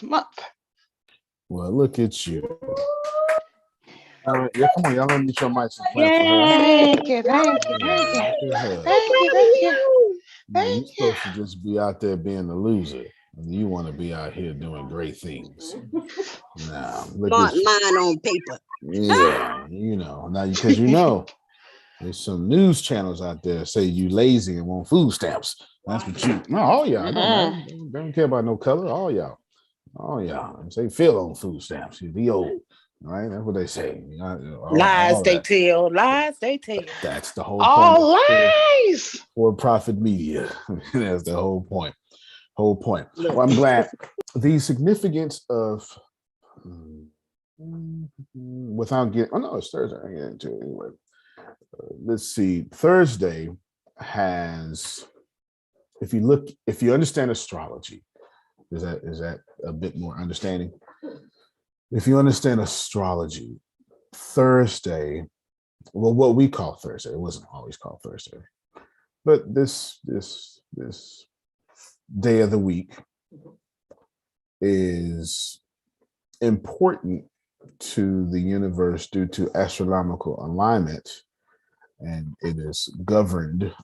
next month. Well, look at you. All right, yeah, come on, y'all gonna meet your mics and clap for her. Thank you, thank you, thank you. Thank you, thank you. You're supposed to just be out there being a loser. And you want to be out here doing great things. Now, look at you. Line on paper. Yeah, now because there's some news channels out there say you lazy and want food stamps. That's what you. No, all y'all. No, man. They don't care about no color. All y'all. Say Phil on food stamps. He old. All right, that's what they say. Lies they tell. That's the whole all point. lies. For profit media. That's the whole point. Well, I'm glad the significance of without getting. Oh no, it's Thursday. I get into it anyway. Let's see. Thursday has. If you understand astrology, is that a bit more understanding? If you understand astrology, Thursday, well, what we call Thursday, it wasn't always called Thursday, but this day of the week is important to the universe due to astronomical alignment, and it is governed.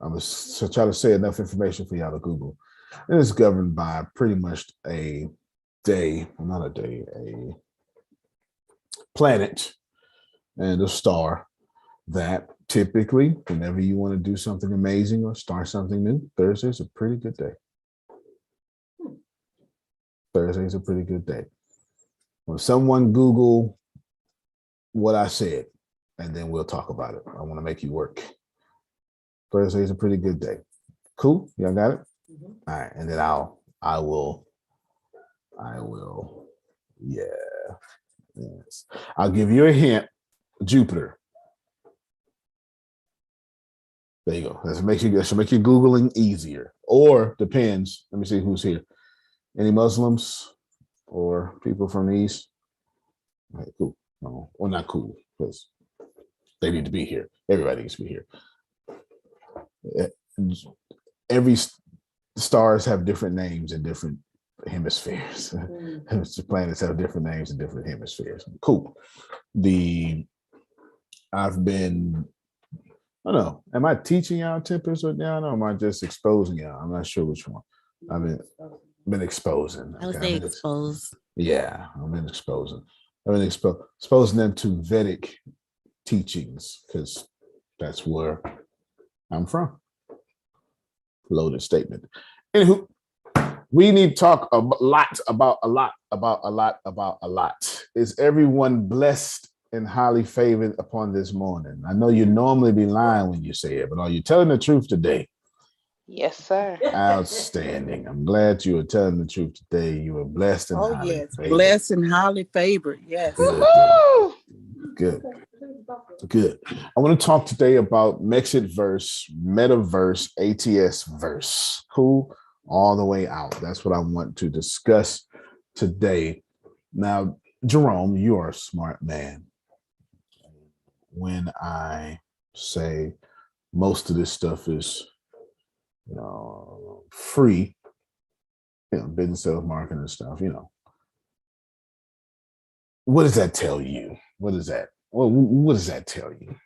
I'm just trying to say enough information for y'all to Google. It is governed by pretty much a planet and a star that typically, whenever you want to do something amazing or start something new, Thursday's a pretty good day. Thursday's a pretty good day. When someone Google what I said, and then we'll talk about it. I want to make you work. Thursday's a pretty good day. Cool? Y'all got it? Mm-hmm. All right, and then I will. Yeah. Yes. I'll give you a hint. Jupiter. There you go. That should make your Googling easier. Or depends. Let me see who's here. Any Muslims or people from the East? All right, cool. No, well, not cool, because they need to be here. Everybody needs to be here. Every stars have different names in different hemispheres. The planets have different names in different hemispheres. Cool. I don't know. Am I teaching y'all tempers or down, or am I just exposing y'all? I'm not sure which one. I've been exposing. I would say exposed. Yeah, I've been exposing. I've been exposing them to Vedic teachings, because that's where I'm from. Loaded statement. Anywho, we need to talk a lot. Is everyone blessed and highly favored upon this morning? I know you normally be lying when you say it, but are you telling the truth today? Yes, sir. Outstanding. I'm glad you were telling the truth today. You were blessed and highly favored. Blessed and highly favored. Yes. Good. I want to talk today about MexitVerse, Metaverse, ATS verse. Cool. All the way out. That's what I want to discuss today. Now, Jerome, you are a smart man. When I say most of this stuff is free, business, sales, marketing and stuff, what does that tell you? What does that tell you?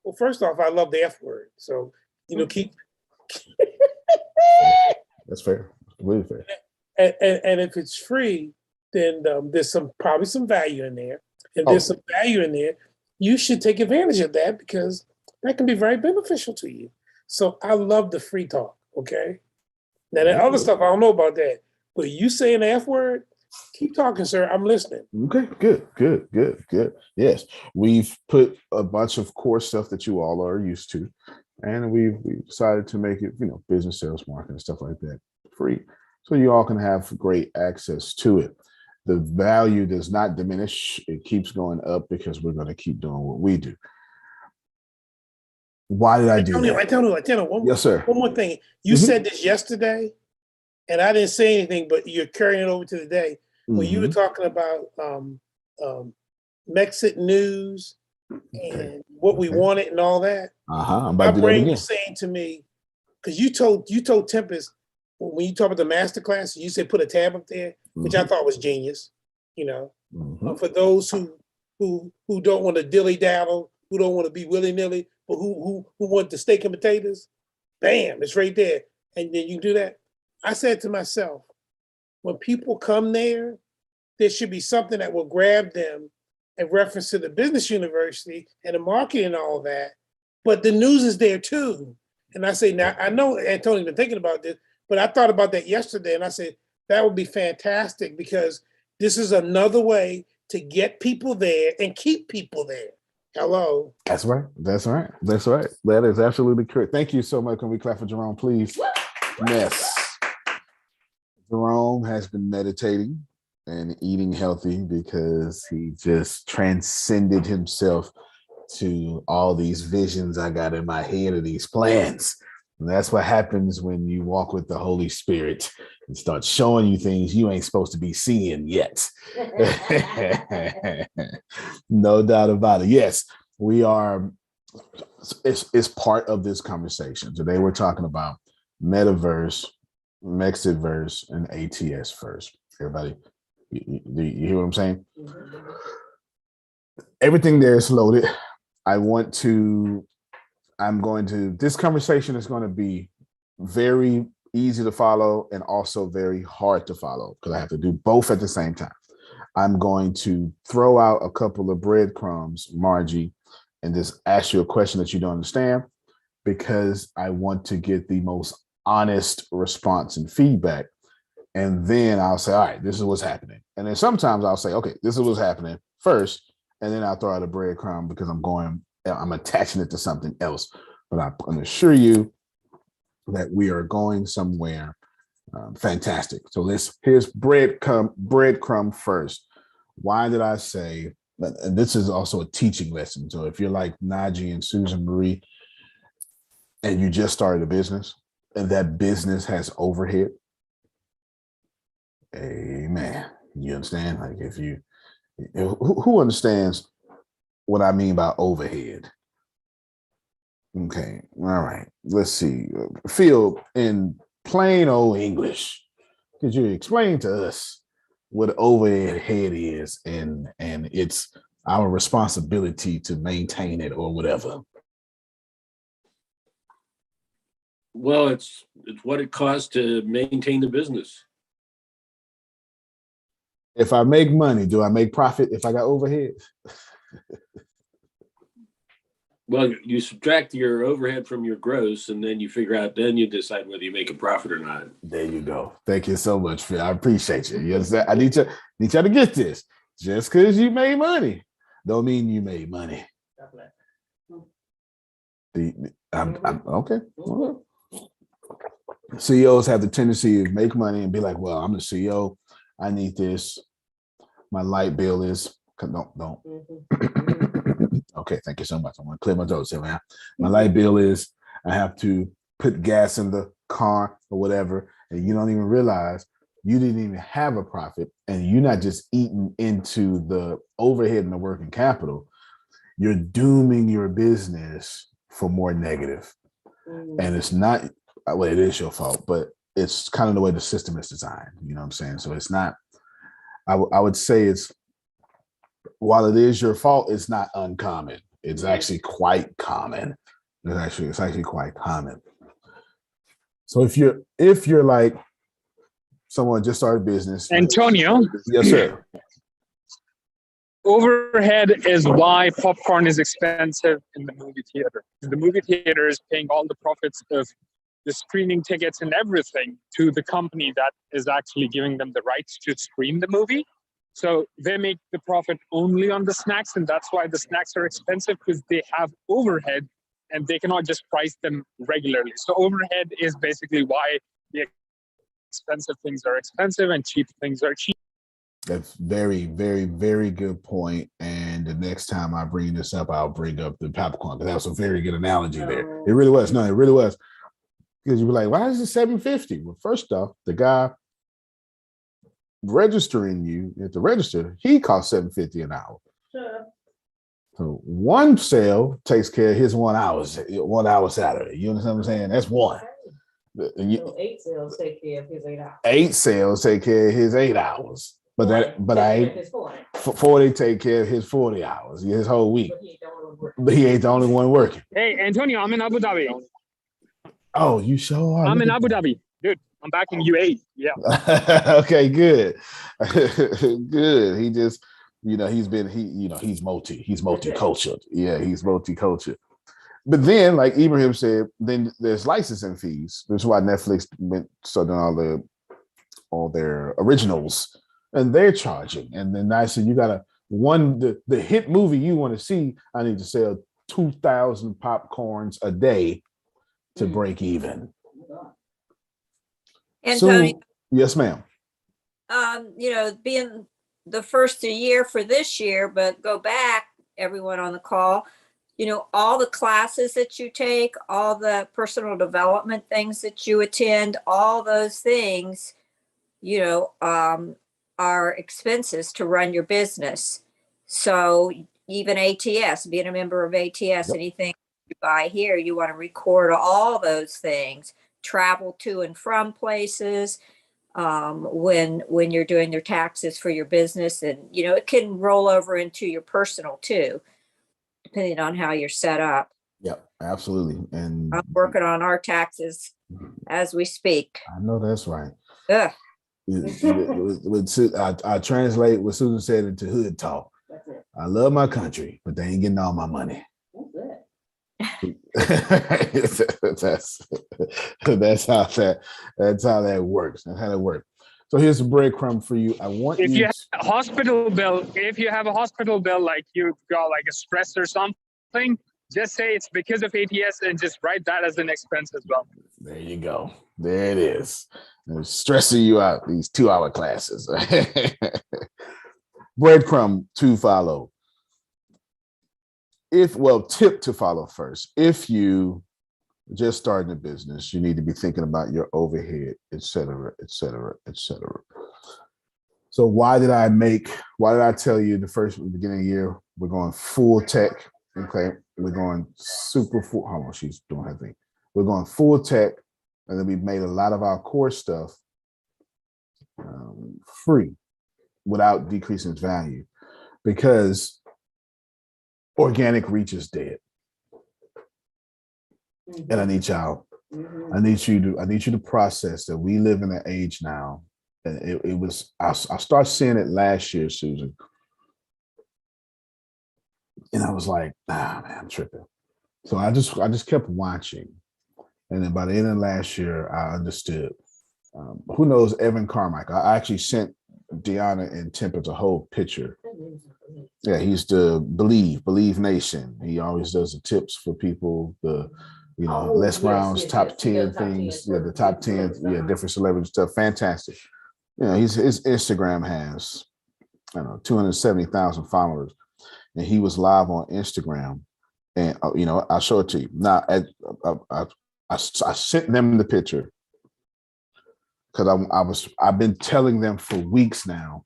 Well, first off, I love the F word. So, keep. That's fair. Really fair. And if it's free, then there's probably some value in there. If there's some value in there, you should take advantage of that, because that can be very beneficial to you. So I love the free talk. Okay. Now the other stuff, I don't know about that, but you saying the F word, keep talking, sir. I'm listening. Okay, good. Yes, we've put a bunch of core stuff that you all are used to, and we've decided to make it, business, sales, marketing, stuff like that, free, so you all can have great access to it. The value does not diminish; it keeps going up, because we're going to keep doing what we do. Why did I do that? Antonio, yes, sir. One more thing. You said this yesterday, and I didn't say anything, but you're carrying it over to the day. When you were talking about Mexit News and what we wanted and all that, my brain was saying to me, because you told Tempest, when you talk about the master class, you said put a tab up there, which I thought was genius. For those who don't want to dilly daddle, who don't want to be willy nilly, but who want the steak and potatoes, bam, it's right there, and then you do that. I said to myself, when people come there should be something that will grab them in reference to the business university and the marketing and all that. But the news is there too. And I say, now I know Antonio's been thinking about this, but I thought about that yesterday and I said, that would be fantastic because this is another way to get people there and keep people there. Hello. That's right. That's right. That's right. That is absolutely correct. Thank you so much. Can we clap for Jerome, please? Yes. Jerome has been meditating and eating healthy because he just transcended himself to all these visions I got in my head of these plans. And that's what happens when you walk with the Holy Spirit and start showing you things you ain't supposed to be seeing yet. No doubt about it. Yes, we are. It's part of this conversation. Today we're talking about Metaverse, MexitVerse, and ATS first. Everybody, you hear what I'm saying? Everything there is loaded. This conversation is going to be very easy to follow and also very hard to follow because I have to do both at the same time. I'm going to throw out a couple of breadcrumbs, Margie, and just ask you a question that you don't understand because I want to get the most honest response and feedback. And then I'll say, all right, this is what's happening. And then sometimes I'll say, okay, this is what's happening first. And then I'll throw out a breadcrumb because I'm attaching it to something else. But I can assure you that we are going somewhere fantastic. So here's breadcrumb first. Why did I say, and this is also a teaching lesson. So if you're like Najee and Susan Marie, and you just started a business, and that business has overhead, amen. You understand? Like who understands what I mean by overhead? Okay, all right. Let's see. Phil, in plain old English, could you explain to us what overhead is and it's our responsibility to maintain it or whatever? Well, it's what it costs to maintain the business. If I make money, do I make profit if I got overhead? Well, you subtract your overhead from your gross, and then you you decide whether you make a profit or not. There you go. Thank you so much, Phil. I appreciate you. You understand? I need y'all to get this. Just because you made money, don't mean you made money. Okay. CEOs have the tendency to make money and be like, well, I'm the CEO. I need this. My light bill is, don't. Okay, thank you so much. I'm going to clear my throat here, man. My light bill is, I have to put gas in the car or whatever, and you don't even realize you didn't even have a profit, and you're not just eating into the overhead and the working capital. You're dooming your business for more negative. And it's not, well, it is your fault, but it's kind of the way the system is designed. You know what I'm saying? So it's not, I would say it's, while it is your fault, it's not uncommon. It's actually quite common. It's actually quite common. So if you're like someone just started business, Antonio. Yes, sir. Overhead is why popcorn is expensive in the movie theater. The movie theater is paying all the profits of the screening tickets and everything to the company that is actually giving them the rights to screen the movie. So they make the profit only on the snacks, and that's why the snacks are expensive, because they have overhead and they cannot just price them regularly. So overhead is basically why the expensive things are expensive and cheap things are cheap. That's very, very, very good point. And the next time I bring this up, I'll bring up the popcorn, because that was a very good analogy there. It really was. No, it really was. Because you were like, why is it $7.50? Well, first off, the guy registering you at the register, he costs $7.50 an hour. Sure. So one sale takes care of his 1 hour salary. You understand what I'm saying? That's one. And you, So 8 sales take care of his 8 hours. 8 sales take care of his 8 hours. But I ain't 40 take care of his 40 hours, his whole week. But he ain't the only one working. Hey, Antonio, I'm in Abu Dhabi. Oh, you sure are. I'm in Abu Dhabi. Dude, I'm back in UAE. Yeah. Okay, good. Good. He just, he's multicultural. Yeah, he's multicultural. But then, like Ibrahim said, then there's licensing fees. That's why Netflix started all their originals, and they're charging. And then I said, you gotta the hit movie you want to see, I need to sell 2,000 popcorns a day to break even. Antonio, So, yes, ma'am. Being the first of the year for this year, but go back, everyone on the call, all the classes that you take, all the personal development things that you attend, all those things, are expenses to run your business. So even ATS, being a member of ATS, Yep. anything you buy here, you want to record all those things, travel to and from places, when you're doing your taxes for your business. And, it can roll over into your personal too, depending on how you're set up. Yep, absolutely. And I'm working on our taxes as we speak. I know that's right. Ugh. I translate what Susan said into hood talk. I love my country, but they ain't getting all my money. that's how that works. That's how that works. So here's a breadcrumb for you. If you have a hospital bill, like you've got like a stress or something, just say it's because of ATS and just write that as an expense as well. There you go. There it is. They're stressing you out, these 2-hour classes. Breadcrumb to follow. Tip to follow first. If you just starting a business, you need to be thinking about your overhead, et cetera, et cetera, et cetera. So why did I tell you the beginning of the year, we're going full tech, okay? We're going super full, hold on, she's doing her thing. We're going full tech, and then we've made a lot of our core stuff free without decreasing its value, because organic reach is dead. And I need you to process that we live in an age now. And I started seeing it last year, Susan. And I was like, man, I'm tripping. So I just kept watching. And then by the end of last year, I understood. Who knows Evan Carmichael? I actually sent Deanna and Tempest a whole picture. Yeah, he's the Believe Nation. He always does the tips for people, Les Brown's top 10 things, the top 10, different celebrity stuff. Fantastic. His Instagram has, 270,000 followers. And he was live on Instagram. And, I'll show it to you. Now, I sent them the picture because I've been telling them for weeks now,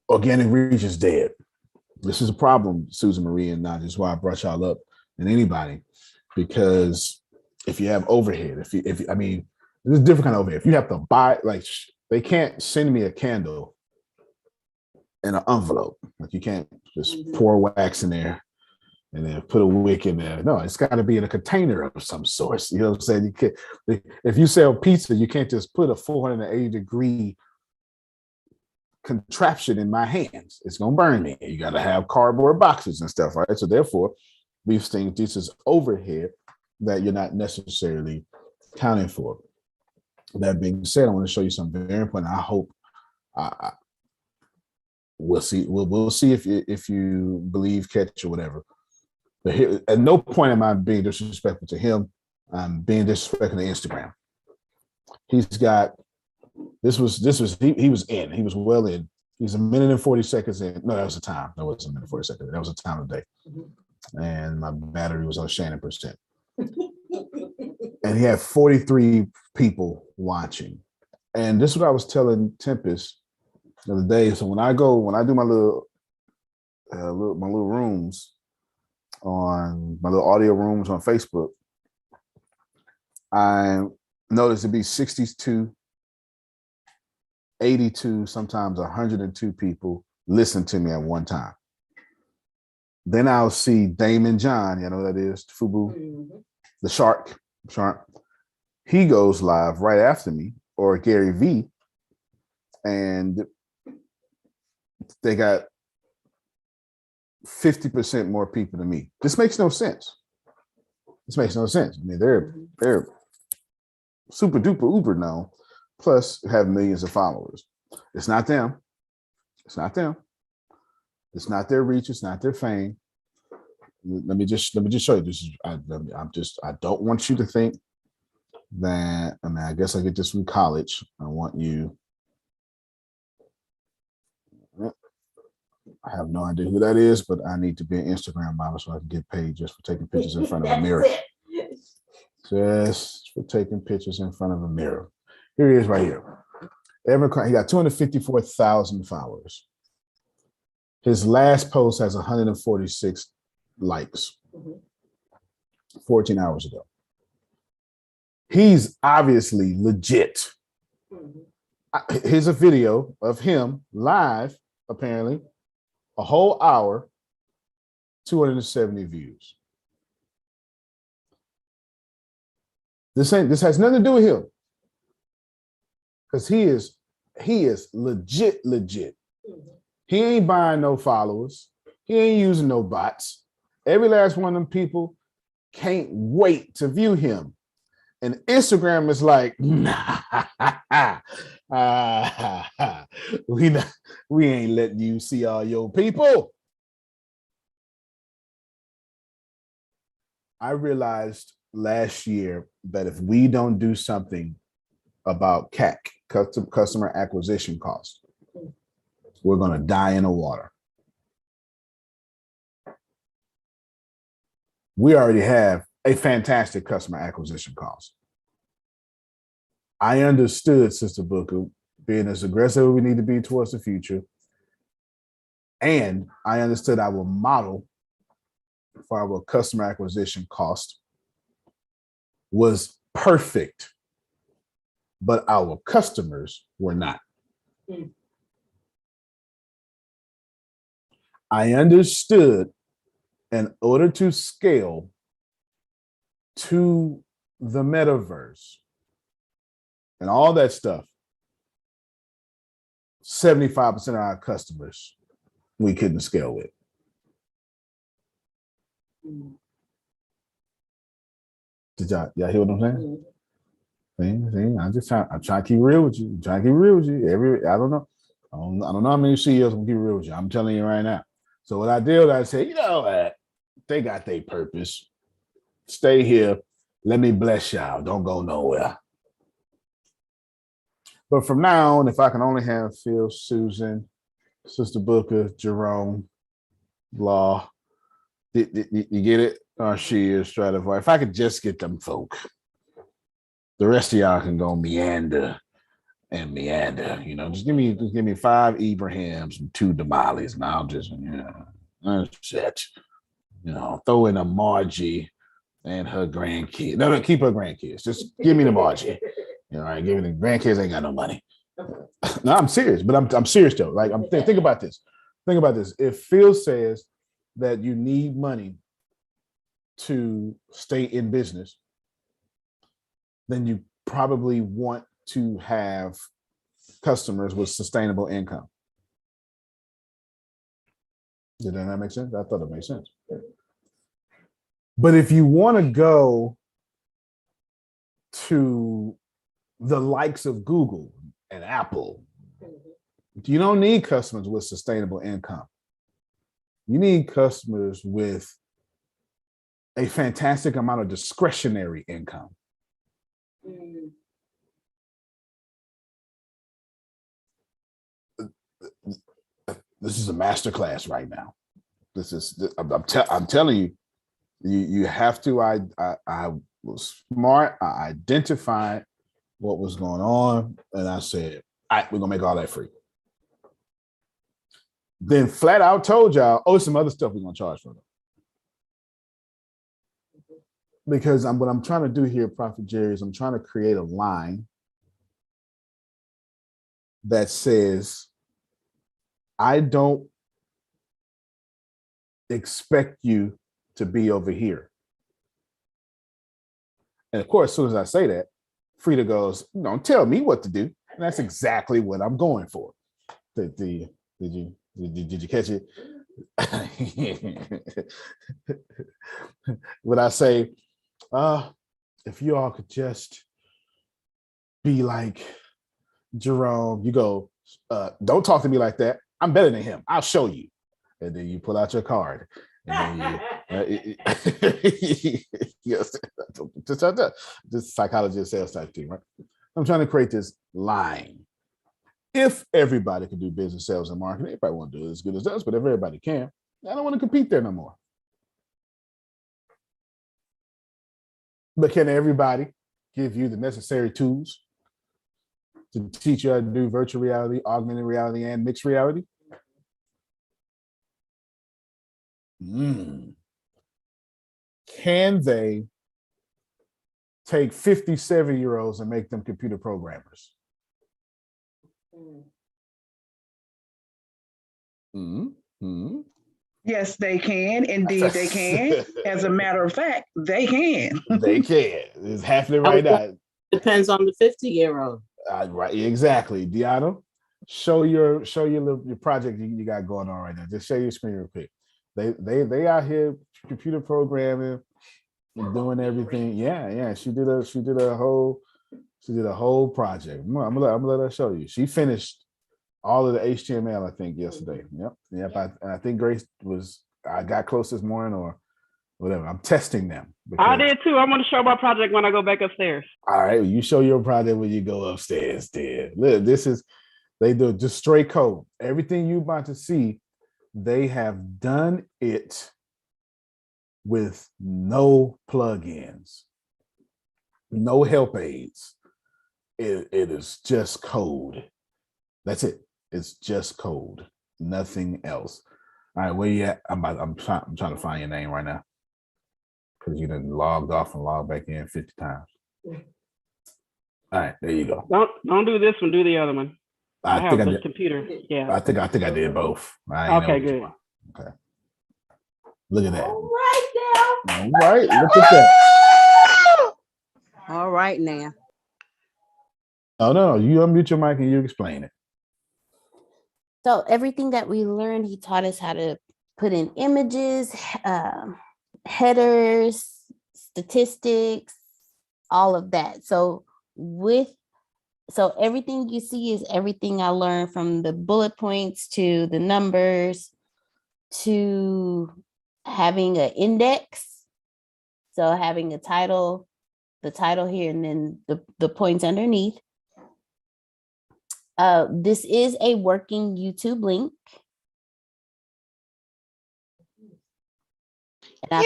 organic reach is dead. This is a problem, Susan Marie, and not just why I brought y'all up and anybody, because if you have overhead, there's a different kind of overhead. If you have to buy, like, they can't send me a candle in an envelope. Like, you can't just pour wax in there and then put a wick in there. No, it's got to be in a container of some sort. You know what I'm saying? If you sell pizza, you can't just put a 480-degree contraption in my hands. It's gonna burn me. You got to have cardboard boxes and stuff, right? So therefore, these things, this is overhead that you're not necessarily accounting for. That being said, I want to show you something very important. I hope we'll see. We'll see if you believe, catch, or whatever. But here, at no point am I being disrespectful to him. I'm being disrespectful to Instagram. He's got. He was well in. He's 1 minute and 40 seconds in. No, that was the time. That wasn't 1 minute and 40 seconds. That was the time of day. And my battery was on Shannon%. And he had 43 people watching. And this is what I was telling Tempest the other day. So when I do my little rooms on my little audio rooms on Facebook, I noticed it'd be 62, 82, sometimes 102 people listen to me at one time. Then I'll see Damon John, you know who that is, Fubu, the shark. He goes live right after me, or Gary V, and they got 50% more people than me. This makes no sense. This makes no sense. I mean, they're super duper uber known, plus have millions of followers. It's not them. It's not them. It's not their reach. It's not their fame. Let me just show you this. I don't want you to think that. I mean, I guess I get this from college. I want you. I have no idea who that is, but I need to be an Instagram model so I can get paid just for taking pictures in front of a mirror. Just for taking pictures in front of a mirror. Here he is right here. He got 254,000 followers. His last post has 146 likes 14 hours ago. He's obviously legit. Here's a video of him live, apparently, a whole hour, 270 views. This has nothing to do with him. Because he is legit. He ain't buying no followers. He ain't using no bots. Every last one of them people can't wait to view him. And Instagram is like, we ain't letting you see all your people. I realized last year that if we don't do something about CAC, customer acquisition cost, we're going to die in the water. We already have a fantastic customer acquisition cost. I understood, Sister Booker, being as aggressive as we need to be towards the future. And I understood our model for our customer acquisition cost was perfect, but our customers were not. I understood in order to scale to the metaverse and all that stuff, 75% of our customers we couldn't scale with. Did y'all hear what I'm saying? See, I'm trying to keep real with you. I don't know how many CEOs will keep real with you. I'm telling you right now. So what I did, I said, you know what? They got their purpose. Stay here. Let me bless y'all. Don't go nowhere. But from now on, if I can only have Phil, Susan, Sister Booker, Jerome, Law, you get it? She is Stratified. If I could just get them folk, the rest of y'all can go meander. You know, just give me 5 Ibrahams and 2 Damalis, and I'll just, shit. You know, throw in a Margie and her grandkids. No, keep her grandkids. Just give me the Margie. You know, give me the grandkids. Ain't got no money. No, I'm serious, but I'm serious though. Like, think about this. Think about this. If Phil says that you need money to stay in business, then you probably want to have customers with sustainable income. Did that not make sense? I thought it made sense. But if you want to go to the likes of Google and Apple, you don't need customers with sustainable income. You need customers with a fantastic amount of discretionary income. This is a masterclass right now. I'm telling you, you have to. I was smart. I identified what was going on, and I said, all right, we're gonna make all that free. Then flat out told y'all, oh, some other stuff we're gonna charge for them. Because what I'm trying to do here, Prophet Jerry, is I'm trying to create a line that says, I don't expect you to be over here. And of course, as soon as I say that, Frida goes, don't tell me what to do. And that's exactly what I'm going for. Did you catch it? When I say, if you all could just be like Jerome, you go, don't talk to me like that. I'm better than him. I'll show you. And then you pull out your card. And then yes, just psychologist sales type thing, right? I'm trying to create this line. If everybody can do business, sales, and marketing, everybody won't do it as good as us, but if everybody can, I don't want to compete there no more. But can everybody give you the necessary tools to teach you how to do virtual reality, augmented reality, and mixed reality? Can they take 57-year-olds and make them computer programmers? Yes, they can. Indeed, they can. As a matter of fact, they can. They can. It's happening right now. Depends on the 50-year-old. Right, exactly. Deanna, show your project you got going on right now. Just show your screen real quick. They out here computer programming and doing everything. Yeah. She did a whole project. I'm gonna let her show you. She finished all of the HTML, I think, yesterday. Yep. I think Grace I got close this morning or whatever. I'm testing them. I did too. I'm gonna show my project when I go back upstairs. All right, you show your project when you go upstairs. There, look, they do just straight code. Everything you about to see, they have done it with no plugins, no help aids. It is just code. That's it. It's just code, nothing else. All right, where you at? I'm trying to find your name right now because you done logged off and logged back in 50 times. All right, there you go. Don't do this one. Do the other one. I have the computer. Yeah. I think I did both. Okay, good. Okay. Look at that. All right now. All right, look at that. All right now. Oh no, you unmute your mic and you explain it. So everything that we learned, he taught us how to put in images, headers, statistics, all of that. So everything you see is everything I learned, from the bullet points to the numbers to having an index. So having a title, the title here, and then the points underneath. This is a working YouTube link. And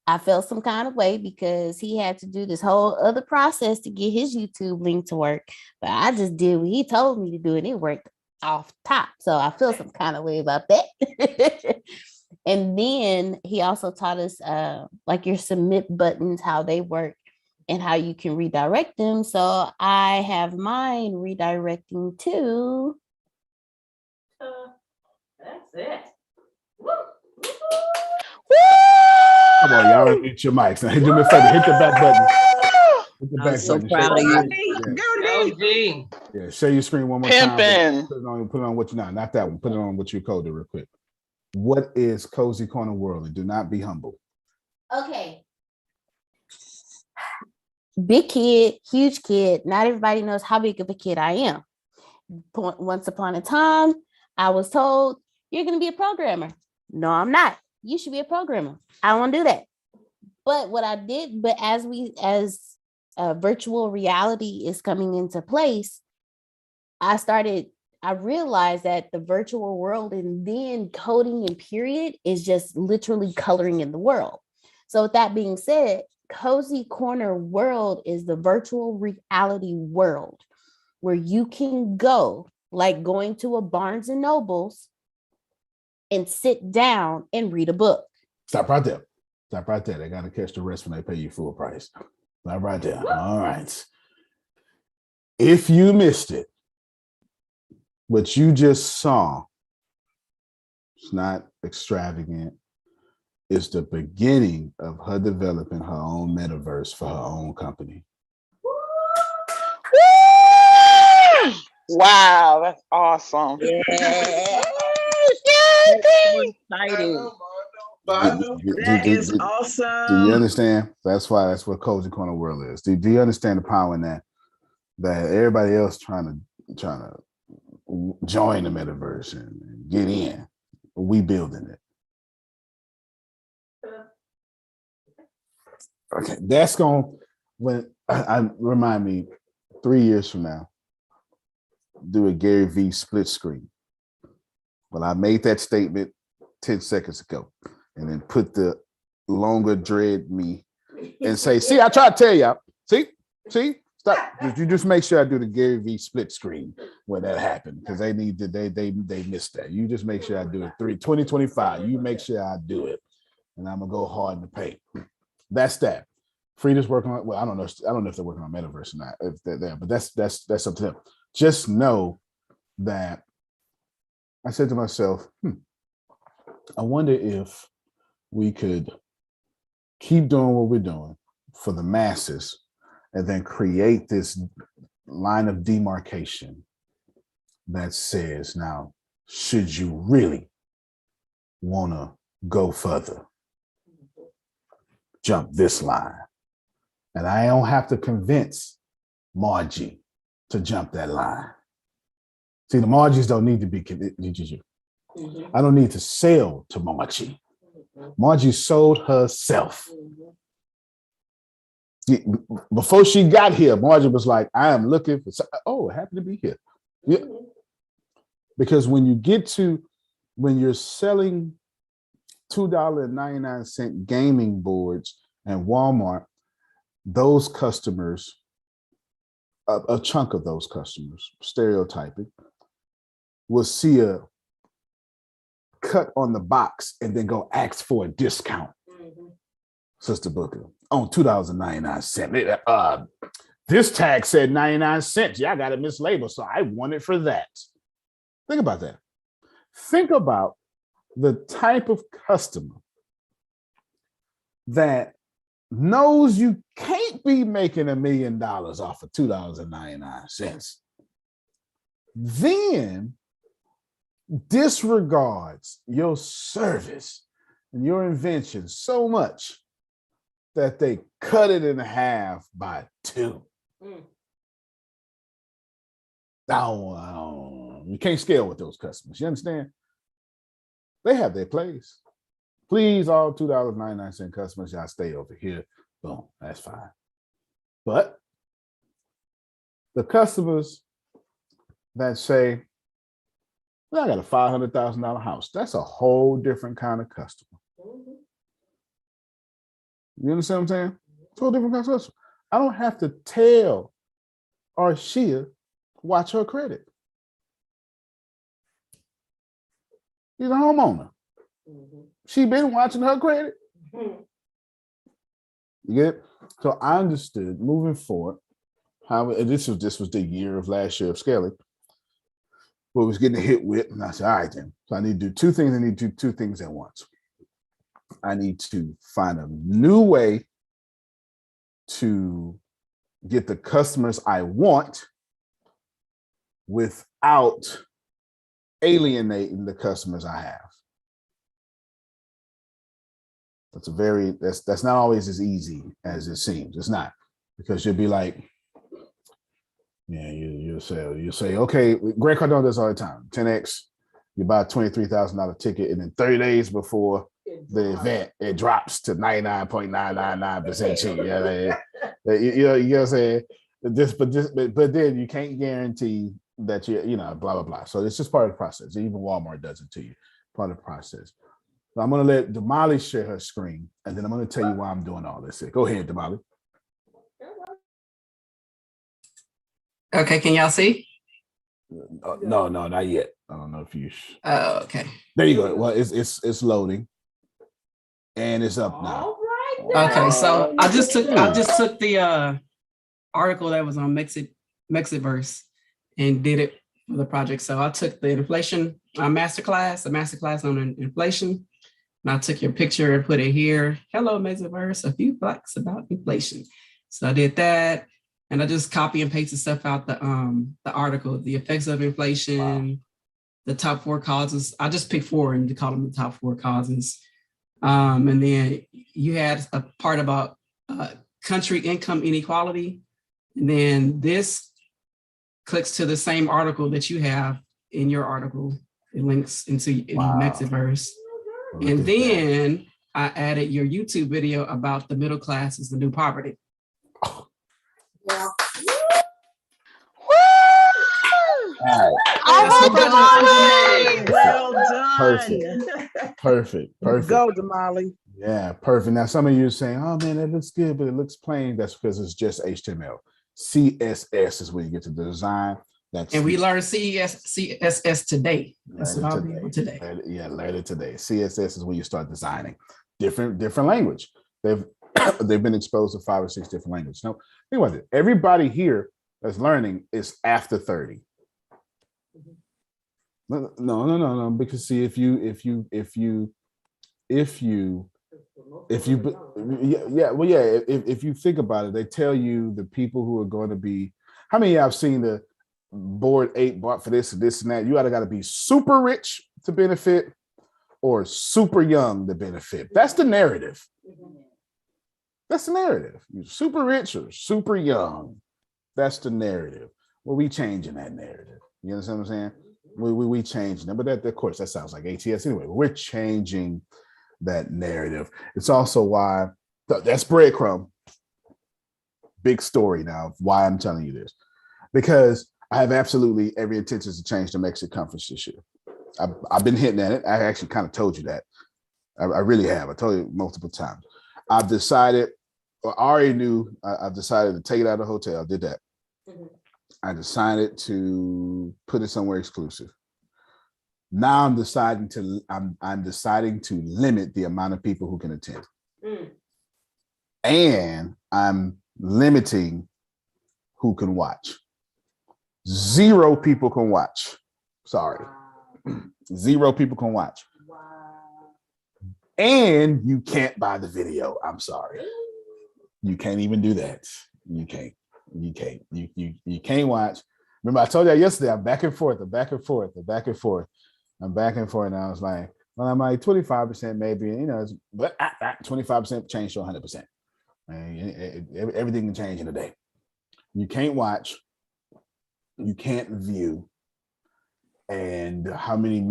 I felt some kind of way because he had to do this whole other process to get his YouTube link to work. But I just did what he told me to do, and it worked off top. So I feel some kind of way about that. And then he also taught us like your submit buttons, how they work and how you can redirect them. So I have mine redirecting to. That's it. Come on, y'all unmute your mics. Now, do me a favor, hit the back button. Hit the I'm back so button. proud of you. Go, D. Yeah, share your screen one more time. Put it on what you not that one. Put it on what you coded real quick. What is Cozy Corner World? And do not be humble. Okay. Big kid, huge kid. Not everybody knows how big of a kid I am. Once upon a time, I was told, you're going to be a programmer. No, I'm not. You should be a programmer. I don't want to do that. But what I did, as virtual reality is coming into place, I realized that the virtual world and then coding and period is just literally coloring in the world. So with that being said, Cozy Corner World is the virtual reality world where you can go, like going to a Barnes and Nobles, and sit down and read a book. Stop right there. Stop right there. They got to catch the rest when they pay you full price. Stop right there. All right. If you missed it, what you just saw, it's not extravagant. It's the beginning of her developing her own metaverse for her own company. Wow, that's awesome. Yeah. So exciting. That is Do you awesome. understand? That's what Cozy Corner World is. Do you understand the power in that? That everybody else trying to join the metaverse and get in. We building it. Okay, that's going when I remind me 3 years from now, do a Gary V split screen. Well, I made that statement 10 seconds ago, and then put the longer dread me and say, see, I tried to tell y'all. See, stop. You just make sure I do the Gary V split screen when that happened, because they missed that. You just make sure I do it 2025. You make sure I do it, and I'm gonna go hard in the paint. That's that. Frida's working on. Well, I don't know if they're working on Metaverse or not. If they're there, but that's up to them. Just know that I said to myself, I wonder if we could keep doing what we're doing for the masses, and then create this line of demarcation that says, now, should you really want to go further, jump this line. And I don't have to convince Margie to jump that line. See, the Margies don't need to be convinced. I don't need to sell to Margie. Margie sold herself. Before she got here, Margie was like, I am looking for, oh, happy to be here. Yeah. Because when you're selling $2.99 gaming boards and Walmart, those customers, a chunk of those customers, stereotyping, will see a cut on the box and then go ask for a discount. Sister Booker, on $2.99. This tag said 99 cents. Yeah, I got it mislabeled, so I want it for that. Think about that. Think about the type of customer that knows you can't be making $1 million off of $2.99. Then disregards your service and your invention so much that they cut it in half by 2. You can't scale with those customers. You understand? They have their place. Please, all $2.99 customers, y'all stay over here. Boom, that's fine. But the customers that say, well, I got a $500,000 house, that's a whole different kind of customer. You understand what I'm saying? It's a whole different kind of customer. I don't have to tell Arshia, watch her credit. She's a homeowner. She been watching her credit. You get it? So I understood moving forward how this was the year of last year of scaling. What was getting hit with, and I said, all right, then. So I need to do 2 things. I need to do 2 things at once. I need to find a new way to get the customers I want without alienating the customers I have. That's not always as easy as it seems. It's not, because you'll be like, yeah, you'll say, okay, Grant Cardone does all the time. 10X, you buy a $23,000 ticket, and then 30 days before the event, it drops to 99.999% cheap. You know what I'm saying? But then you can't guarantee that blah, blah, blah. So it's just part of the process. Even Walmart does it to you, part of the process. So I'm going to let Damali share her screen, and then I'm going to tell you why I'm doing all this. Go ahead, Damali. Okay, can y'all see? No, not yet. I don't know if you. Oh, okay. There you go. Well, it's loading, and it's up now. Okay, so I just took the article that was on MexitVerse and did it for the project. So I took the inflation masterclass on inflation. And I took your picture and put it here. Hello, MexitVerse, a few facts about inflation. So I did that. And I just copy and pasted stuff out the article, the effects of inflation, the top 4 causes. I just picked 4 and call them the top 4 causes. And then you had a part about country income inequality. And then this clicks to the same article that you have in your article. It links into MexitVerse. And then I added your YouTube video about the middle class is the new poverty. Yeah. Well done. Perfect. Go, Damali. Yeah, perfect. Now, some of you are saying, oh man, that looks good, but it looks plain. That's because it's just HTML. CSS is where you get to the design. And we learned CSS today. That's what I'll be able today. Learn it today. CSS is when you start designing different language. They've been exposed to 5 or 6 different languages. No, think about it. Everybody here that's learning is after 30. No. Because see, if you think about it, they tell you the people who are going to be. How many of y'all have seen the board 8 bought for this and this and that? You either got to be super rich to benefit or super young to benefit. That's the narrative. That's the narrative. You're super rich or super young. That's the narrative. Well, we changing that narrative. You understand what I'm saying? We changing it. But that, of course, that sounds like ATS anyway. We're changing that narrative. It's also why that's breadcrumb. Big story now of why I'm telling you this. Because I have absolutely every intention to change the Mexit conference this year. I've been hitting at it. I actually kind of told you that. I really have. I told you multiple times. I've decided, or I already knew, I've decided to take it out of the hotel. I did that. I decided to put it somewhere exclusive. Now I'm deciding to limit the amount of people who can attend. And I'm limiting who can watch. 0 people can watch. Sorry. 0 people can watch. And you can't buy the video. I'm sorry. You can't even do that. You can't. You can't watch. Remember, I told you yesterday, I'm back and forth. And I was like, well, I'm like 25% maybe, but 25% change to 100%. Everything can change in a day. You can't watch. You can't view. And how many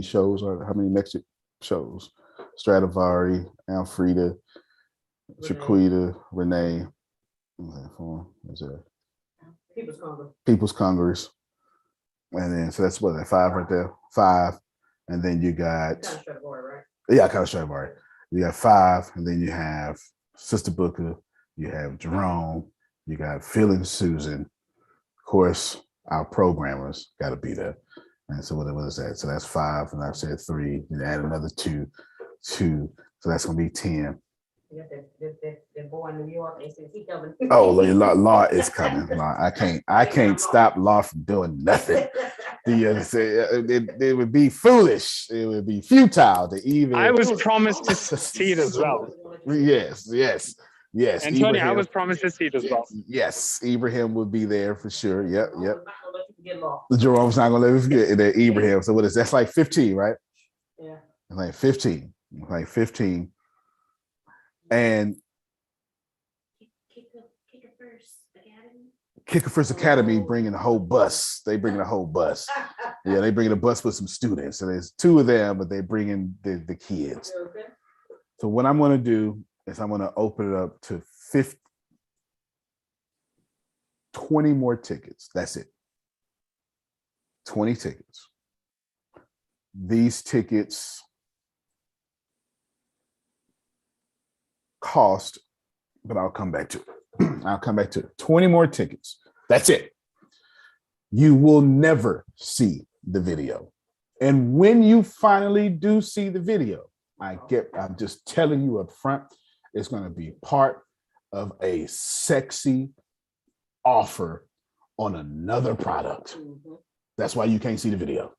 shows are, how many Mexit shows? Stradivari, Alfreda, Chiquita, Renee. People's Congress. And then, so that's what, 5 right there? 5. And then you got, kind of Stradivari. You got 5, and then you have Sister Booker, you have Jerome, you got Phil and Susan. Of course, our programmers got to be there. And so what is that? So that's 5, and I've said 3, and add another 2. So that's going to be 10. The boy in New York, he coming. Oh, Law is coming. Law, I can't stop Law from doing nothing. Do you understand? It would be foolish. It would be futile to even. I was promised to see it as well. Yes. And Tony, I was promised to see it as well. Yes, Ibrahim would be there for sure. Yep. Jerome's not gonna let me forget that Ibrahim. So what is that's like 15, right? Yeah. Like 15. And KickerVerse Academy bringing a whole bus. They bringing a whole bus. Yeah, they bringing a bus with some students. So there's 2 of them, but they bring in the kids. Okay. So what I'm going to do is I'm going to open it up to 20 more tickets. That's it. 20 tickets. These tickets cost, but I'll come back to it. 20 more tickets. That's it. You will never see the video. And when you finally do see the video, I'm just telling you up front, it's going to be part of a sexy offer on another product. That's why you can't see the video.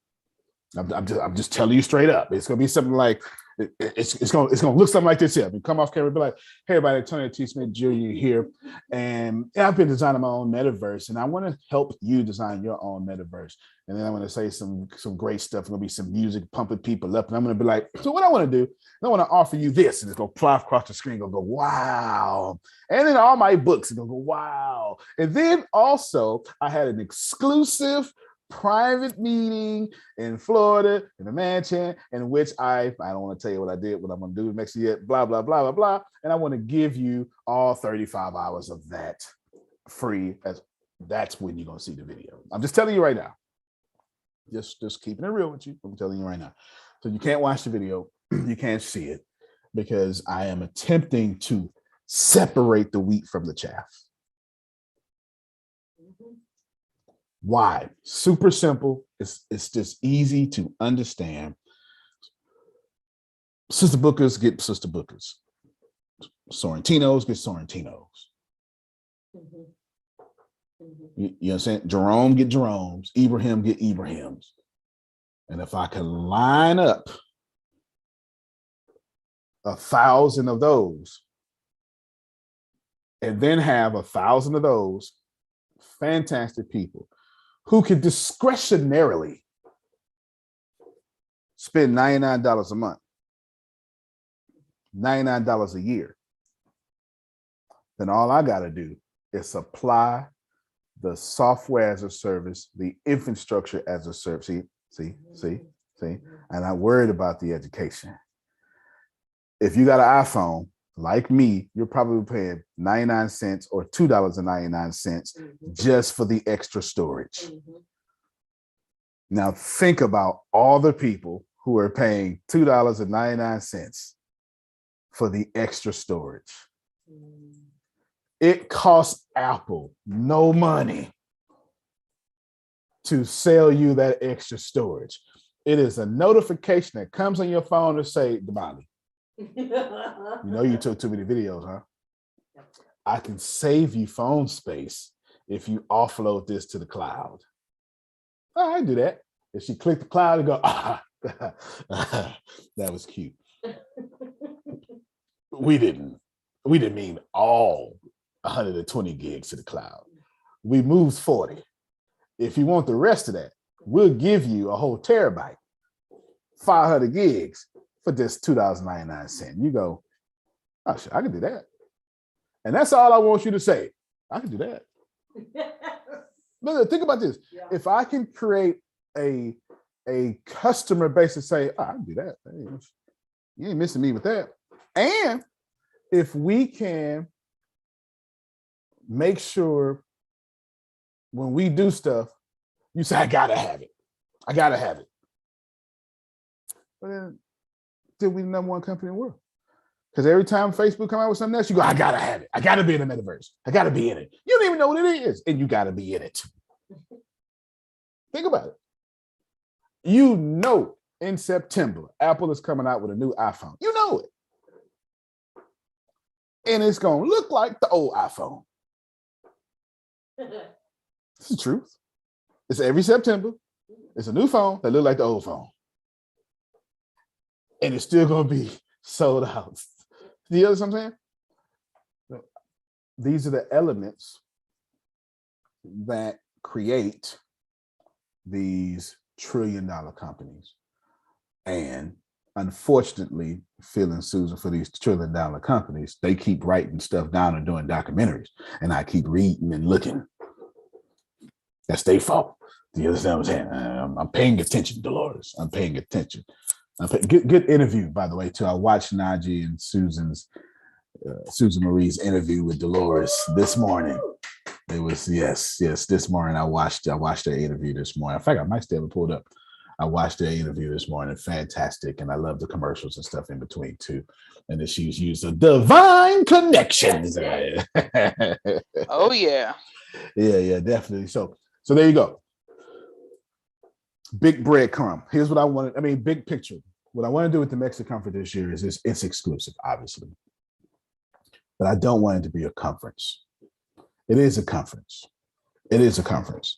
I'm just telling you straight up. It's gonna be something like it's gonna look something like this here. We come off camera and be like, hey everybody, Tony T. Smith Jr. here. And I've been designing my own metaverse, and I want to help you design your own metaverse. And then I'm gonna say some great stuff. There's gonna be some music pumping people up. And I'm gonna be like, so what I want to do, I want to offer you this. And it's gonna fly across the screen, go, wow. And then all my books, it's gonna go, wow. And then also I had an exclusive private meeting in Florida in a mansion in which I don't want to tell you what I did, what I'm going to do next year, blah, blah, blah, blah, blah. And I want to give you all 35 hours of that free. That's when you're going to see the video. I'm just telling you right now. Just keeping it real with you. I'm telling you right now. So you can't watch the video. You can't see it because I am attempting to separate the wheat from the chaff. Why? Super simple. It's just easy to understand. Sister Bookers get Sister Bookers. Sorrentinos get Sorrentinos. You understand? Jerome get Jeromes. Ibrahim get Ibrahims. And if I can line up 1,000 of those and then have 1,000 of those fantastic people who can discretionarily spend $99 a month, $99 a year, then all I got to do is supply the software as a service, the infrastructure as a service. See, and I'm worried about the education. If you got an iPhone, like me, you're probably paying 99 cents or $2.99 just for the extra storage. Now think about all the people who are paying $2.99 for the extra storage. It costs Apple no money to sell you that extra storage. It is a notification that comes on your phone to say, Damali, you know you took too many videos, huh? I can save you phone space if you offload this to the cloud. Oh, I do that. If she clicked the cloud and go, that was cute. We didn't mean all 120 gigs to the cloud. We moved 40. If you want the rest of that, we'll give you a whole terabyte, 500 gigs for just $2.99. You go, oh, shit, I can do that. And that's all I want you to say. I can do that. Look, think about this. Yeah. If I can create a customer base to say, oh, I can do that. Hey, you ain't missing me with that. And if we can make sure when we do stuff, you say, I gotta have it. I gotta have it. But then we the number one company in the world. Because every time Facebook come out with something else, you go, I gotta have it. I gotta be in the metaverse. I gotta be in it. You don't even know what it is, and you gotta be in it. Think about it. You know, in September, Apple is coming out with a new iPhone. You know it. And it's gonna look like the old iPhone. It's the truth. It's every September. It's a new phone that looks like the old phone. And it's still gonna be sold out. You know what I'm saying? These are the elements that create these trillion-dollar companies. And unfortunately, Phil and Susan, for these trillion-dollar companies, they keep writing stuff down and doing documentaries. And I keep reading and looking. That's their fault. Do you understand what I'm saying? I'm paying attention, Dolores. I'm paying attention. Good interview, by the way, too. I watched Najee and Susan Marie's interview with Dolores this morning. It was, yes, this morning I watched their interview this morning. In fact, I might still have it pulled up. I watched their interview this morning. Fantastic. And I love the commercials and stuff in between, too. And then she's used a divine connections. Oh, yeah. Yeah, definitely. So there you go. Big breadcrumb. Here's what I wanted. I mean, big picture. what I want to do with the Mexit conference this year is it's exclusive, obviously, but I don't want it to be a conference. It is a conference. It is a conference.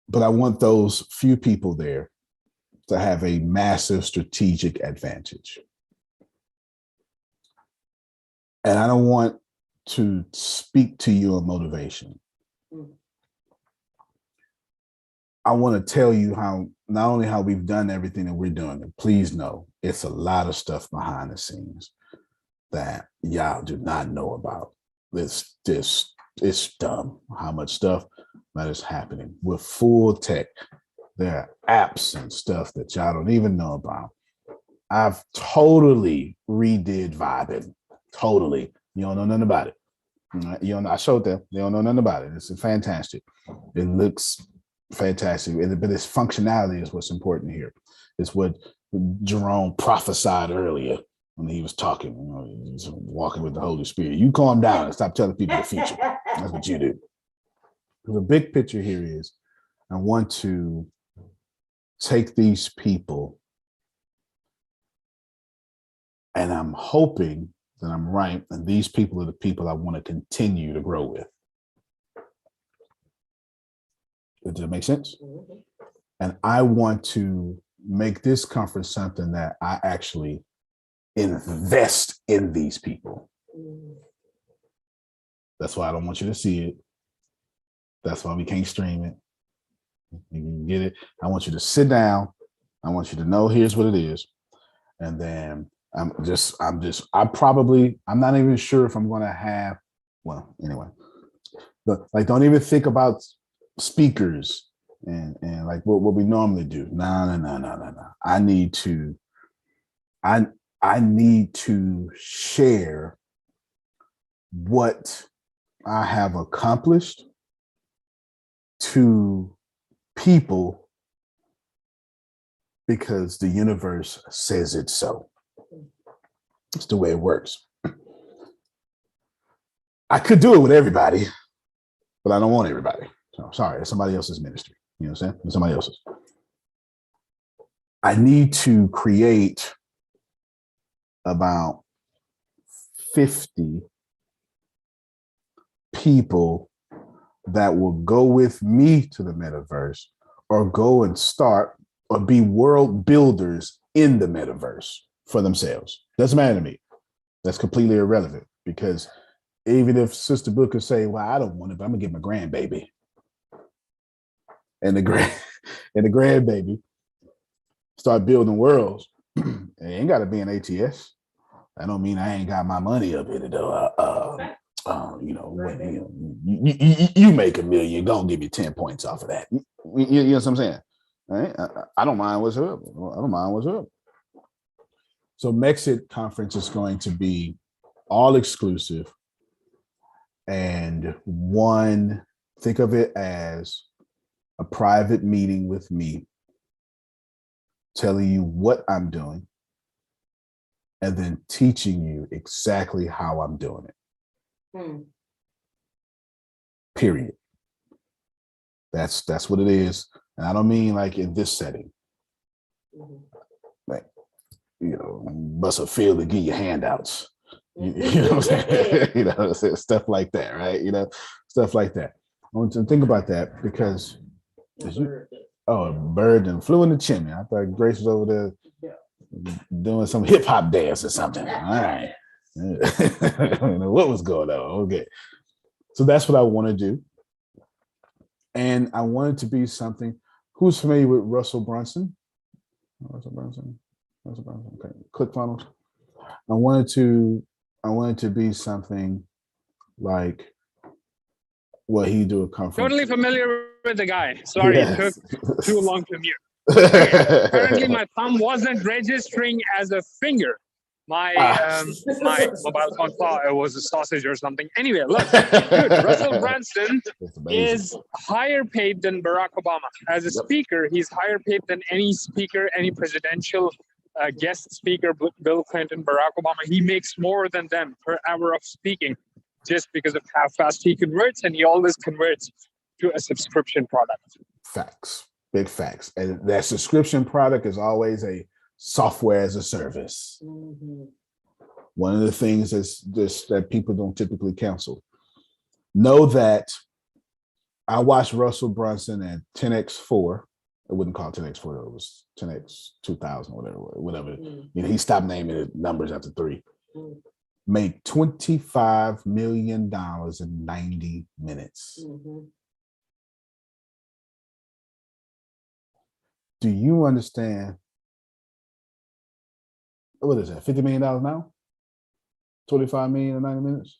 But I want those few people there to have a massive strategic advantage. And I don't want to speak to your motivation. I want to tell you how, not only how we've done everything that we're doing, and please know it's a lot of stuff behind the scenes that y'all do not know about. It's dumb how much stuff that is happening with full tech. There are apps and stuff that y'all don't even know about. I've totally redid Vibing. Totally. You don't know nothing about it. You know, I showed them. They don't know nothing about it. It's fantastic. It looks fantastic, but its functionality is what's important here. It's what Jerome prophesied earlier when he was talking, you know, he's walking with the Holy Spirit. You calm down and stop telling people the future. That's what you do. The big picture here is I want to take these people, and I'm hoping that I'm right, and these people are the people I want to continue to grow with. Does that make sense? And I want to make this conference something that I actually invest in these people. That's why I don't want you to see it. That's why we can't stream it. You can get it. I want you to sit down. I want you to know here's what it is. And then I'm not even sure if I'm going to have, well, anyway, but like, don't even think about speakers and like what we normally do. No. I need to share what I have accomplished to people because the universe says it so. It's the way it works. I could do it with everybody, but I don't want everybody. So sorry, it's somebody else's ministry. You know what I'm saying? It's somebody else's. I need to create about 50 people that will go with me to the metaverse or go and start or be world builders in the metaverse for themselves. Doesn't matter to me. That's completely irrelevant, because even if Sister Book could say, well, I don't want it, but I'm gonna get my grandbaby. And the grandbaby start building worlds. It ain't gotta be an ATS. I don't mean I ain't got my money up in it though. You make $1 million, gonna give me 10 points off of that. You know what I'm saying? All right? I don't mind what's up. I don't mind what's up. So Mexit conference is going to be all exclusive, and think of it as a private meeting with me, telling you what I'm doing, and then teaching you exactly how I'm doing it. Period. That's what it is. And I don't mean like in this setting. Like, you know, bust a field to give you handouts. You know what I'm saying? You know, stuff like that, right? You know, stuff like that. I want to think about that because a bird and flew in the chimney. I thought Grace was over there doing some hip hop dance or something. All right. I don't know what was going on. Okay. So that's what I want to do. And I want it to be something. Who's familiar with Russell Brunson? Russell Brunson. Okay. ClickFunnels. I want it to be something like what he do a conference. Totally familiar with the guy. Sorry, yes. It took too long to mute. Okay. Apparently, my thumb wasn't registering as a finger. My mobile phone thought it was a sausage or something. Anyway, look, dude, Russell Brunson is higher paid than Barack Obama. As a speaker, he's higher paid than any speaker, any presidential guest speaker, Bill Clinton, Barack Obama. He makes more than them per hour of speaking just because of how fast he converts, and he always converts to a subscription product. Facts. Big facts. And that subscription product is always a software as a service. Mhm. One of the things that people don't typically cancel. Know that I watched Russell Brunson at 10x4. I wouldn't call it 10x4, though. It was 10x 2000 or whatever. Mm. You know, he stopped naming the numbers after 3. Mm. Make $25 million in 90 minutes. Mhm. Do you understand? What is that? $50 million now? 25 million in 90 minutes?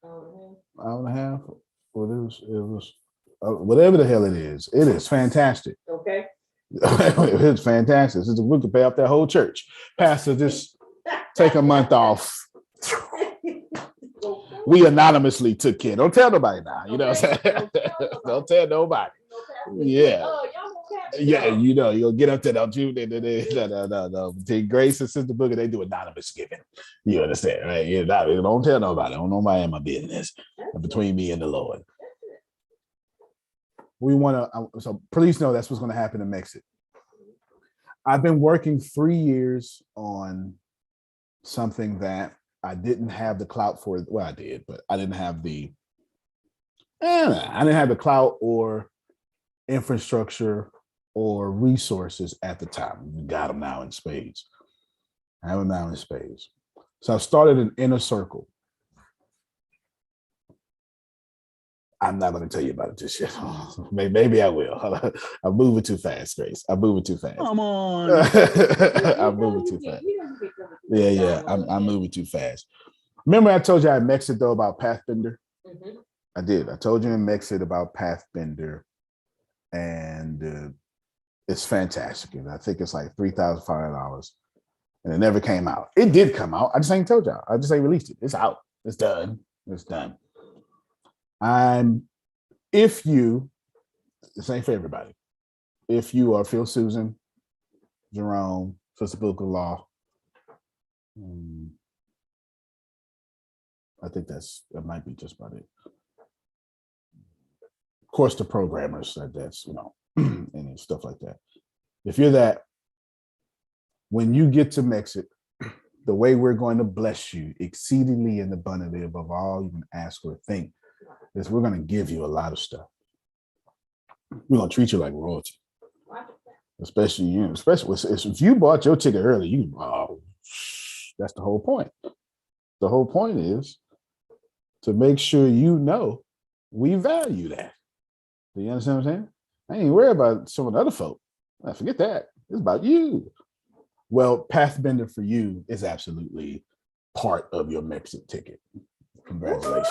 Mhm. Hour and a half? Well, it was whatever the hell it is fantastic. Okay. It's fantastic. We could pay off that whole church. Pastor, just take a month off. We anonymously took care. Don't tell nobody now. You know what I'm saying? Don't tell nobody. Yeah. Yeah, you know, you'll get up there, don't you? No. Between Grace and Sister Booker, they do anonymous giving. You understand, right? Don't tell nobody. Don't nobody in my business. Between me and the Lord. We want to, so please know that's what's going to happen in Mexit. I've been working 3 years on something that I didn't have the clout for. Well, I did, but I didn't have the clout or infrastructure or resources at the time. We got them now in spades. I have them now in spades. So I've started an inner circle. I'm not going to tell you about it just yet. Maybe I will. I'm moving too fast, Grace. I'm moving too fast. Come on. I'm moving too fast. Yeah. I'm moving too fast. Remember I told you I had Mexit though about Pathbender? Mhm. I did. I told you in Mexit about Pathbender, and it's fantastic. And I think it's like $3,500, and it never came out. It did come out. I just ain't told y'all. I just ain't released it. It's out. It's done. It's done. This ain't for everybody. If you are Phil Susan, Jerome, Sister Booker Law, I think that might be just about it. Of course, the programmers, that's, you know, and stuff like that. If you're that, when you get to Mexit, the way we're going to bless you exceedingly and abundantly above all you can ask or think is we're going to give you a lot of stuff. We're going to treat you like royalty. Especially you, if you bought your ticket early, that's the whole point. The whole point is to make sure you know we value that. Do you understand what I'm saying? I ain't worried about some of the other folk. I forget that. It's about you. Well, Pathbender for you is absolutely part of your Mexit ticket. Congratulations.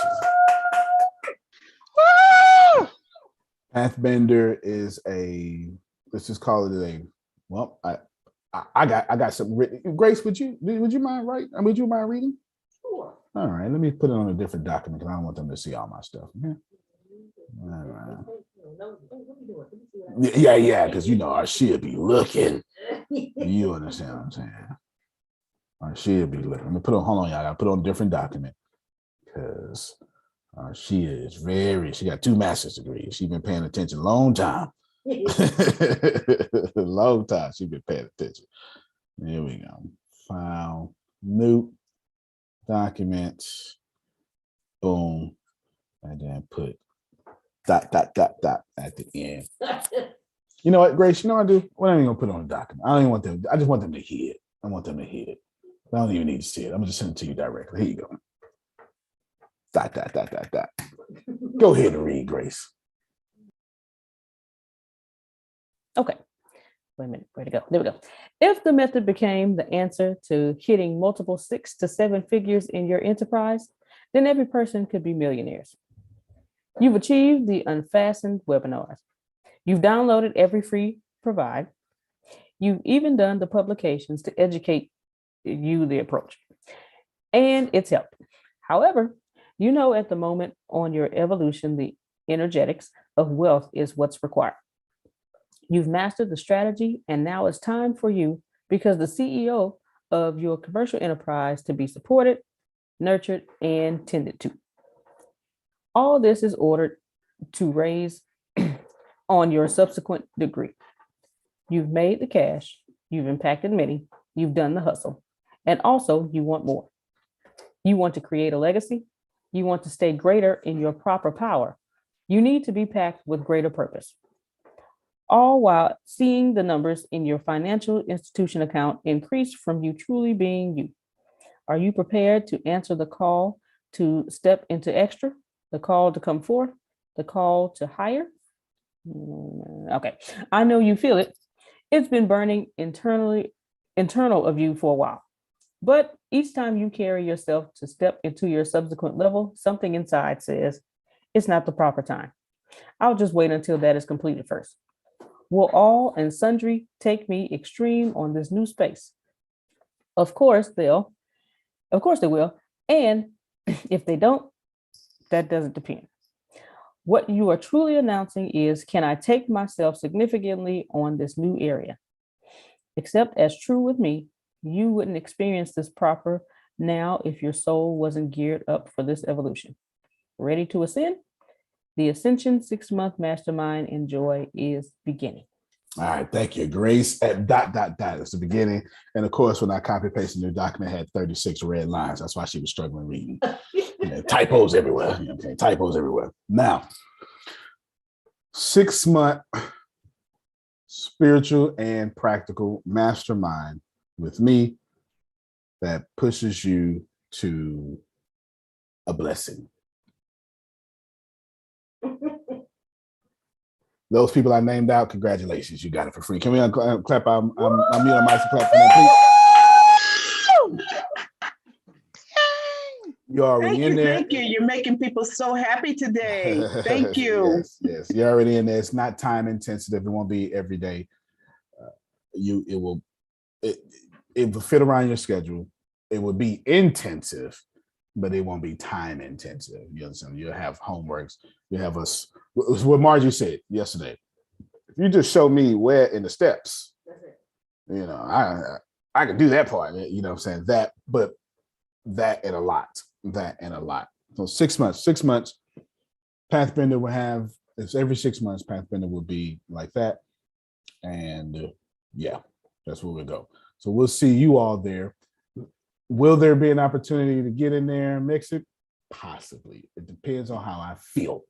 Pathbender is let's just call it I got some written. Grace, would you mind writing? Would you mind reading? Sure. All right, let me put it on a different document because I don't want them to see all my stuff. Yeah. All right. Yeah, because you know, she'll be looking. You understand what I'm saying? She'll be looking. Let me hold on, y'all. I gotta put on a different document because she got 2 master's degrees. She's been paying attention a long time. Long time she's been paying attention. There we go. File, new documents, boom, and then put ... at the end. You know what, Grace? You know what I do? We're not even gonna put it on the document. I don't even want them. I just want them to hear it. I want them to hear it. I don't even need to see it. I'm gonna just send it to you directly. Here you go. ... Go ahead and read, Grace. Okay. Wait a minute. Where'd it go? There we go. If the method became the answer to hitting multiple 6 to 7 figures in your enterprise, then every person could be millionaires. You've achieved the unfastened webinars. You've downloaded every free provide. You've even done the publications to educate you the approach. And it's helped. However, you know at the moment on your evolution, the energetics of wealth is what's required. You've mastered the strategy, and now it's time for you, because the CEO of your commercial enterprise, to be supported, nurtured, and tended to. All this is ordered to raise on your subsequent degree. You've made the cash, you've impacted many, you've done the hustle, and also you want more. You want to create a legacy, you want to stay greater in your proper power. You need to be packed with greater purpose. All while seeing the numbers in your financial institution account increase from you truly being you. Are you prepared to answer the call to step into extra, the call to come forth, the call to hire? Okay, I know you feel it. It's been burning internal of you for a while. But each time you carry yourself to step into your subsequent level, something inside says, it's not the proper time. I'll just wait until that is completed first. Will all and sundry take me extreme on this new space? Of course they will. And if they don't, that doesn't depend. What you are truly announcing is, can I take myself significantly on this new area? Except as true with me, you wouldn't experience this proper now if your soul wasn't geared up for this evolution. Ready to ascend? The Ascension 6-month mastermind enjoy is beginning. All right, thank you. Grace at ... That's the beginning. And of course, when I copy pasted the new document, it had 36 red lines. That's why she was struggling reading. Typos everywhere. You know what I'm saying? Typos everywhere. Now, 6-month spiritual and practical mastermind with me that pushes you to a blessing. Those people I named out, congratulations, you got it for free. Can we clap? I'm mute on mic to clap for that, please. You're already in there. Thank you. You're making people so happy today. Thank you. Yes, you're already in there. It's not time intensive. It won't be every day. It will fit around your schedule. It will be intensive, but it won't be time intensive. You understand? You'll have homeworks. You have us. What Margie said yesterday. If you just show me where in the steps, you know, I can do that part. You know what I'm saying? That and a lot. So 6 months. 6 months. Pathbender will have. It's every 6 months. Pathbender will be like that, and yeah, that's where we go. So we'll see you all there. Will there be an opportunity to get in there and mix it? Possibly. It depends on how I feel.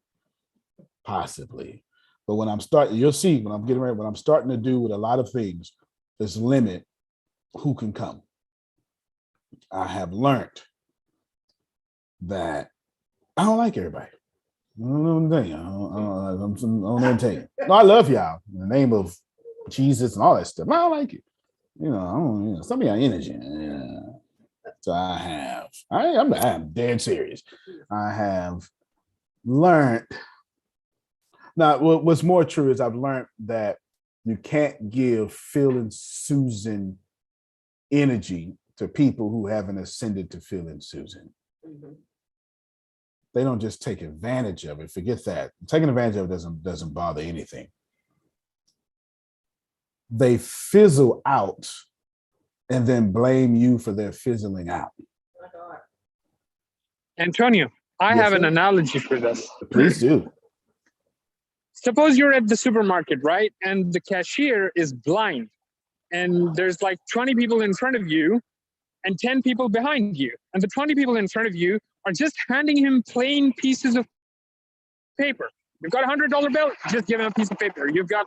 Possibly. But when I'm starting, you'll see when I'm getting ready, what I'm starting to do with a lot of things is limit who can come. I have learned that I don't like everybody. I don't tell you. No, I love y'all in the name of Jesus and all that stuff. I don't like it. Some of y'all energy. Yeah. So I'm dead serious. I have learned. Now, what's more true is I've learned that you can't give Phil and Susan energy to people who haven't ascended to Phil and Susan. Mm-hmm. They don't just take advantage of it. Forget that. Taking advantage of it doesn't bother anything. They fizzle out and then blame you for their fizzling out. Antonio, I have an analogy for this. Please do. Suppose you're at the supermarket, right? And the cashier is blind. And there's like 20 people in front of you and 10 people behind you. And the 20 people in front of you are just handing him plain pieces of paper. You've got a $100 bill, just give him a piece of paper. You've got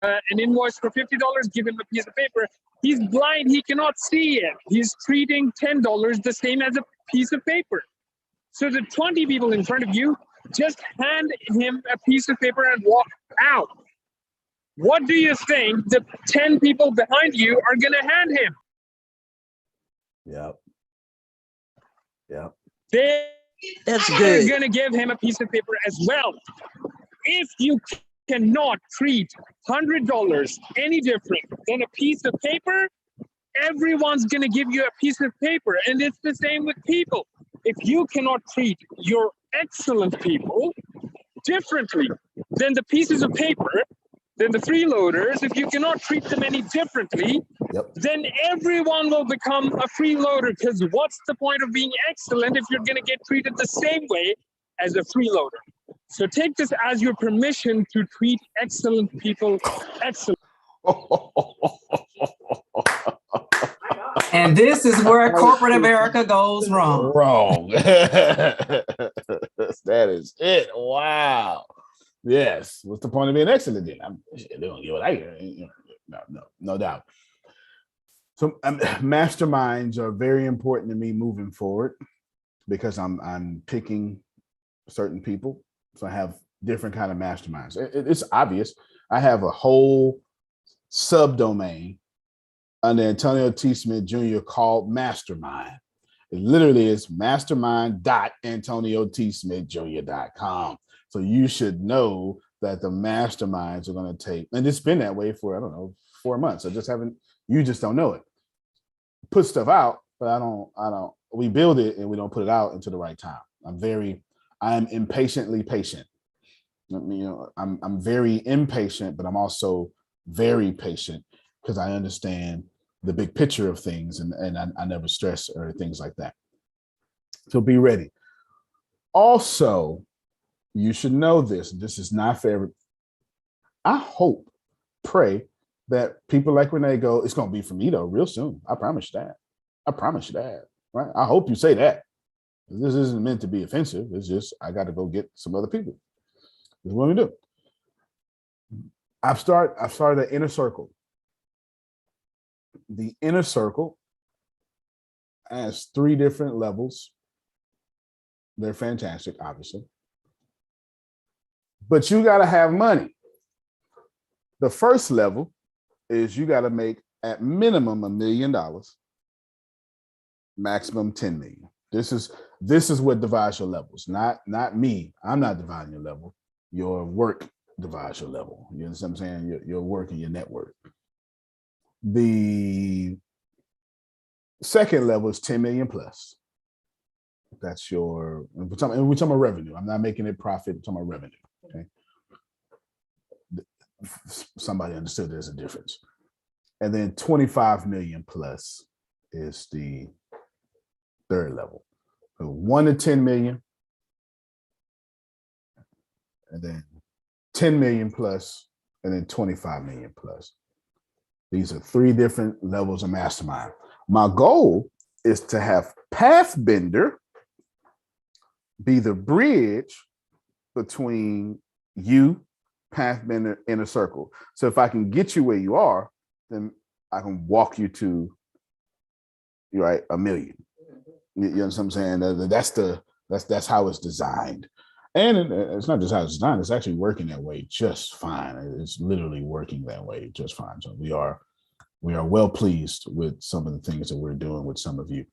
an invoice for $50, give him a piece of paper. He's blind, he cannot see it. He's treating $10 the same as a piece of paper. So the 20 people in front of you, just hand him a piece of paper and walk out. What do you think the 10 people behind you are going to hand him? Yep. They're going to give him a piece of paper as well. If you cannot treat $100 any different than a piece of paper, everyone's going to give you a piece of paper. And it's the same with people. If you cannot treat your excellent people differently than the pieces of paper, then the freeloaders, if you cannot treat them any differently, then everyone will become a freeloader, because what's the point of being excellent if you're going to get treated the same way as a freeloader? So take this as your permission to treat excellent people excellent. And this is where corporate America goes wrong. Wrong. That is it. Wow. Yes. What's the point of being excellent then? They don't give it. No doubt. So masterminds are very important to me moving forward because I'm picking certain people. So I have different kind of masterminds. It's obvious. I have a whole subdomain under Antonio T. Smith Jr. called Mastermind. It literally is mastermind.antoniotsmithjr.com. So you should know that the masterminds are going to take, and it's been that way for, I don't know, 4 months. You just don't know it. Put stuff out, but we build it and we don't put it out until the right time. I'm impatiently patient. I'm very impatient, but I'm also very patient because I understand the big picture of things and I never stress or things like that. So be ready. Also, you should know this. This is not for every. I hope, pray that people like Renee go, it's going to be for me though, real soon. I promise you that. Right? I hope you say that. This isn't meant to be offensive. It's just, I got to go get some other people. This is what we do. I've started an inner circle. The inner circle has 3 different levels. They're fantastic, obviously. But you got to have money. The first level is you got to make at minimum $1 million, maximum 10 million. This is what divides your levels, not me. I'm not dividing your level. Your work divides your level. You understand what I'm saying? Your work and your network. The second level is 10 million plus. That's we're talking about revenue. I'm not making it profit. I'm talking about revenue. Okay. Somebody understood there's a difference. And then 25 million plus is the third level. So 1 to 10 million. And then 10 million plus, and then 25 million plus. These are 3 different levels of mastermind. My goal is to have Pathbender be the bridge between you, Pathbender, inner circle. So if I can get you where you are, then I can walk you to, right, 1 million. You know what I'm saying? That's how it's designed. And it's not just how it's designed, it's actually working that way just fine. It's literally working that way just fine. So we are well pleased with some of the things that we're doing with some of you.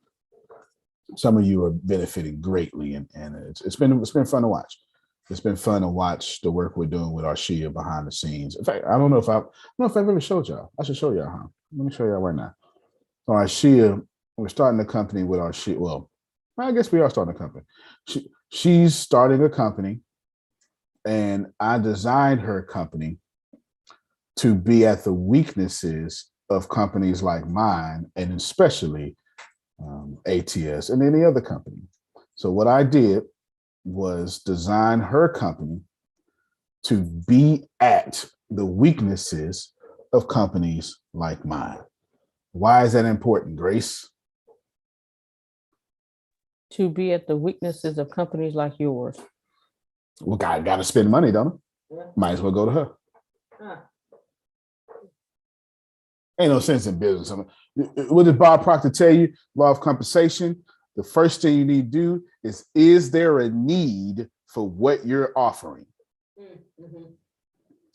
Some of you are benefiting greatly, and it's been fun to watch. It's been fun to watch the work we're doing with Arshia behind the scenes. In fact, I don't know if I've ever showed y'all. I should show y'all, huh? Let me show y'all right now. So Arshia, we're starting a company with Arshia. Well, I guess we are starting a company. She's starting a company, and I designed her company to be at the weaknesses of companies like mine, and especially ATS and any other company. So what I did was design her company to be at the weaknesses of companies like mine. Why is that important, Grace? To be at the weaknesses of companies like yours. Well, got to spend money, don't I? Might as well go to her. Ain't no sense in business. What did Bob Proctor tell you? Law of compensation. The first thing you need to do is there a need for what you're offering?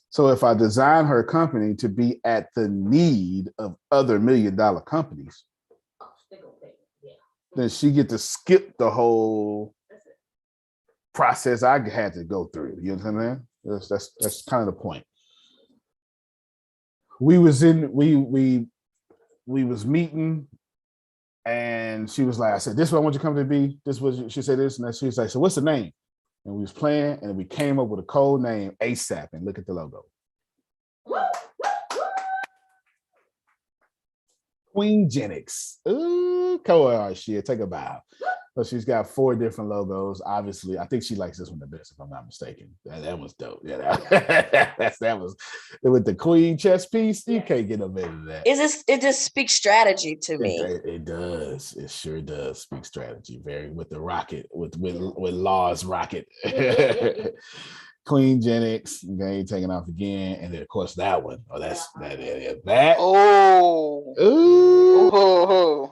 So if I design her company to be at the need of other $1 million companies, then she get to skip the whole process I had to go through. You know what I'm saying? That's kind of the point. We was meeting, and she was like, I said, this is what I want your company to be. This was, she said this, and she was like, so what's the name? And we was playing, and we came up with a code name, ASAP, and look at the logo. Queen Genix. Ooh, co shit. Take a bow. So she's got 4 different logos. Obviously, I think she likes this one the best, if I'm not mistaken. That was dope. Yeah, that was with the queen chess piece. You can't get no better than that. It just speaks strategy to me. It does. It sure does speak strategy. Very with the rocket, with Law's rocket. Queen Genix, okay, taking off again, and then of course that one. Oh, that. Oh. Ooh.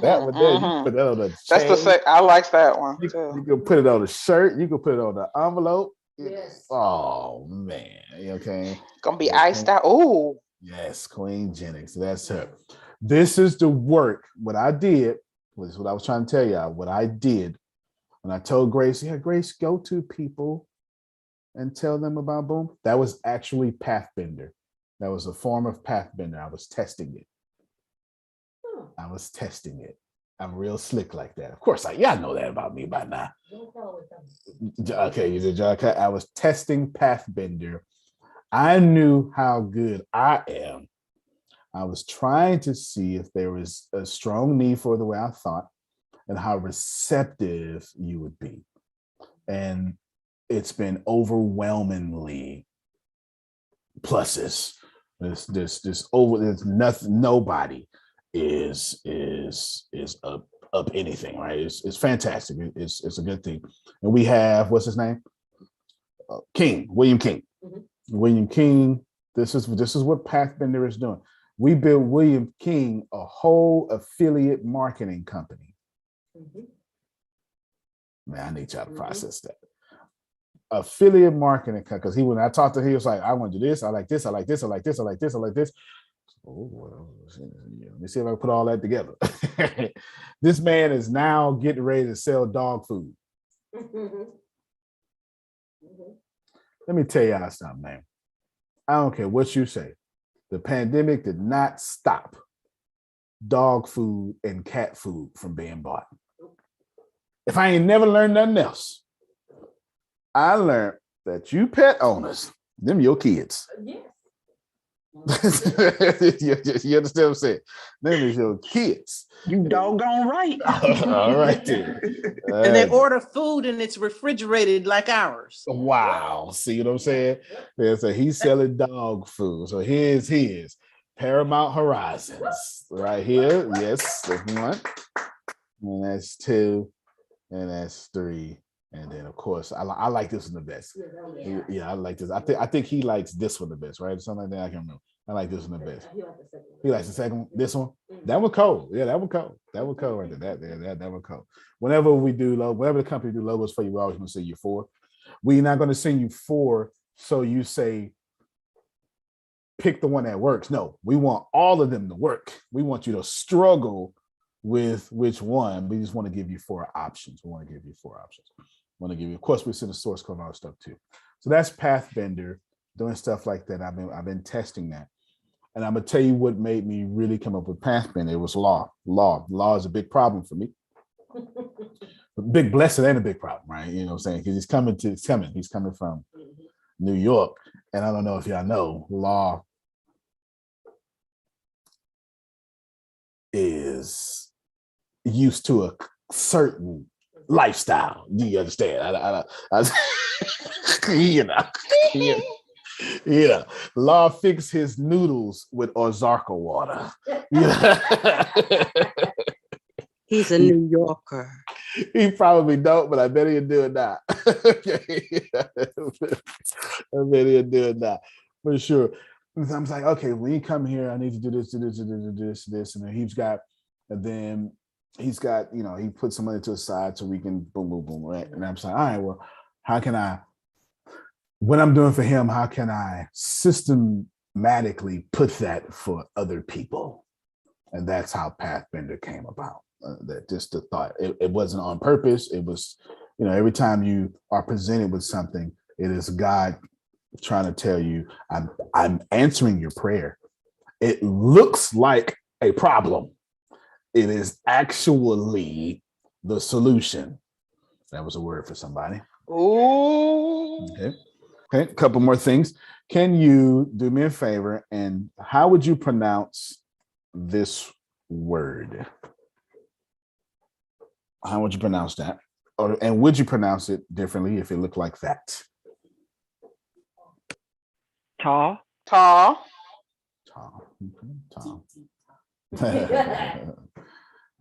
That one there, you put that on the That's chain. I like that one. You can put it on the shirt. You can put it on the envelope. Yes. Oh man. Okay. Gonna be iced out. Oh. Yes, Queen Genix. That's her. This is the work. What I did was what I was trying to tell y'all. What I did when I told Grace, yeah, Grace, go to people and tell them about Boom. That was actually Pathbender. That was a form of Pathbender. I was testing it. I'm real slick like that. Of course, y'all know that about me by now. Okay, you did. I was testing Pathbender. I knew how good I am. I was trying to see if there was a strong need for the way I thought and how receptive you would be. And it's been overwhelmingly pluses. There's nothing, nobody is up anything, right? It's fantastic. It's a good thing. And we have, what's his name? William King. Mm-hmm. William King. This is what Pathbender is doing. We built William King a whole affiliate marketing company. Mm-hmm. Man, I need y'all to process that. Affiliate marketing, because when I talked to him, he was like, I want to do this, I like this, I like this, I like this, I like this, I like this. Oh, let me see if I can put all that together. This man is now getting ready to sell dog food. Mm-hmm. Let me tell y'all something, man. I don't care what you say. The pandemic did not stop dog food and cat food from being bought. If I ain't never learned nothing else, I learned that you pet owners, them your kids. Yes. You understand what I'm saying? Them is your kids. You doggone right. All right then. And they order food and it's refrigerated like ours. Wow. See what I'm saying? Yeah, so he's selling dog food. So here's his Paramount Horizons right here. Yes, that's one. And that's 2. And that's 3. And then of course I like this one the best. Yeah, I like this. I think he likes this one the best, right? Something like that. I can't remember. I like this one the best. He likes the second one. This one. That one cold. Yeah, that one cold. That one cold right there. That one cold. Whenever we do whenever the company do logos for you, we're always gonna send you 4. We're not gonna send you 4 so you say pick the one that works. No, we want all of them to work. We want you to struggle with which one. We just want to give you 4 options. We want to give you 4 options. Want to give you, of course, we send a source code and all that stuff too. So that's Pathbender, doing stuff like that. I've been testing that. And I'm gonna tell you what made me really come up with Pathbender. It was law. Law is a big problem for me. A big blessing and a big problem, right? You know what I'm saying? Because he's coming from New York. And I don't know if y'all know, law is used to a certain lifestyle. Do you understand? Law fix his noodles with Ozarka water. He's a New Yorker. He probably don't, but I bet he'll do it now. Okay. I bet he'll do it now for sure. And so I'm like, okay, when you come here, I need to do this. And then he's got, he put some money to the side so we can boom, right? And I'm saying, all right, well, how can I, what I'm doing for him, how can I systematically put that for other people? And that's how Pathbender came about. That just the thought. It wasn't on purpose. It was, every time you are presented with something, it is God trying to tell you, I'm answering your prayer. It looks like a problem. It is actually the solution. That was a word for somebody. Ooh. Okay. A couple more things. Can you do me a favor? And how would you pronounce this word. How would you pronounce that? And would you pronounce it differently if it looked like that? Tall. Tall. Tall.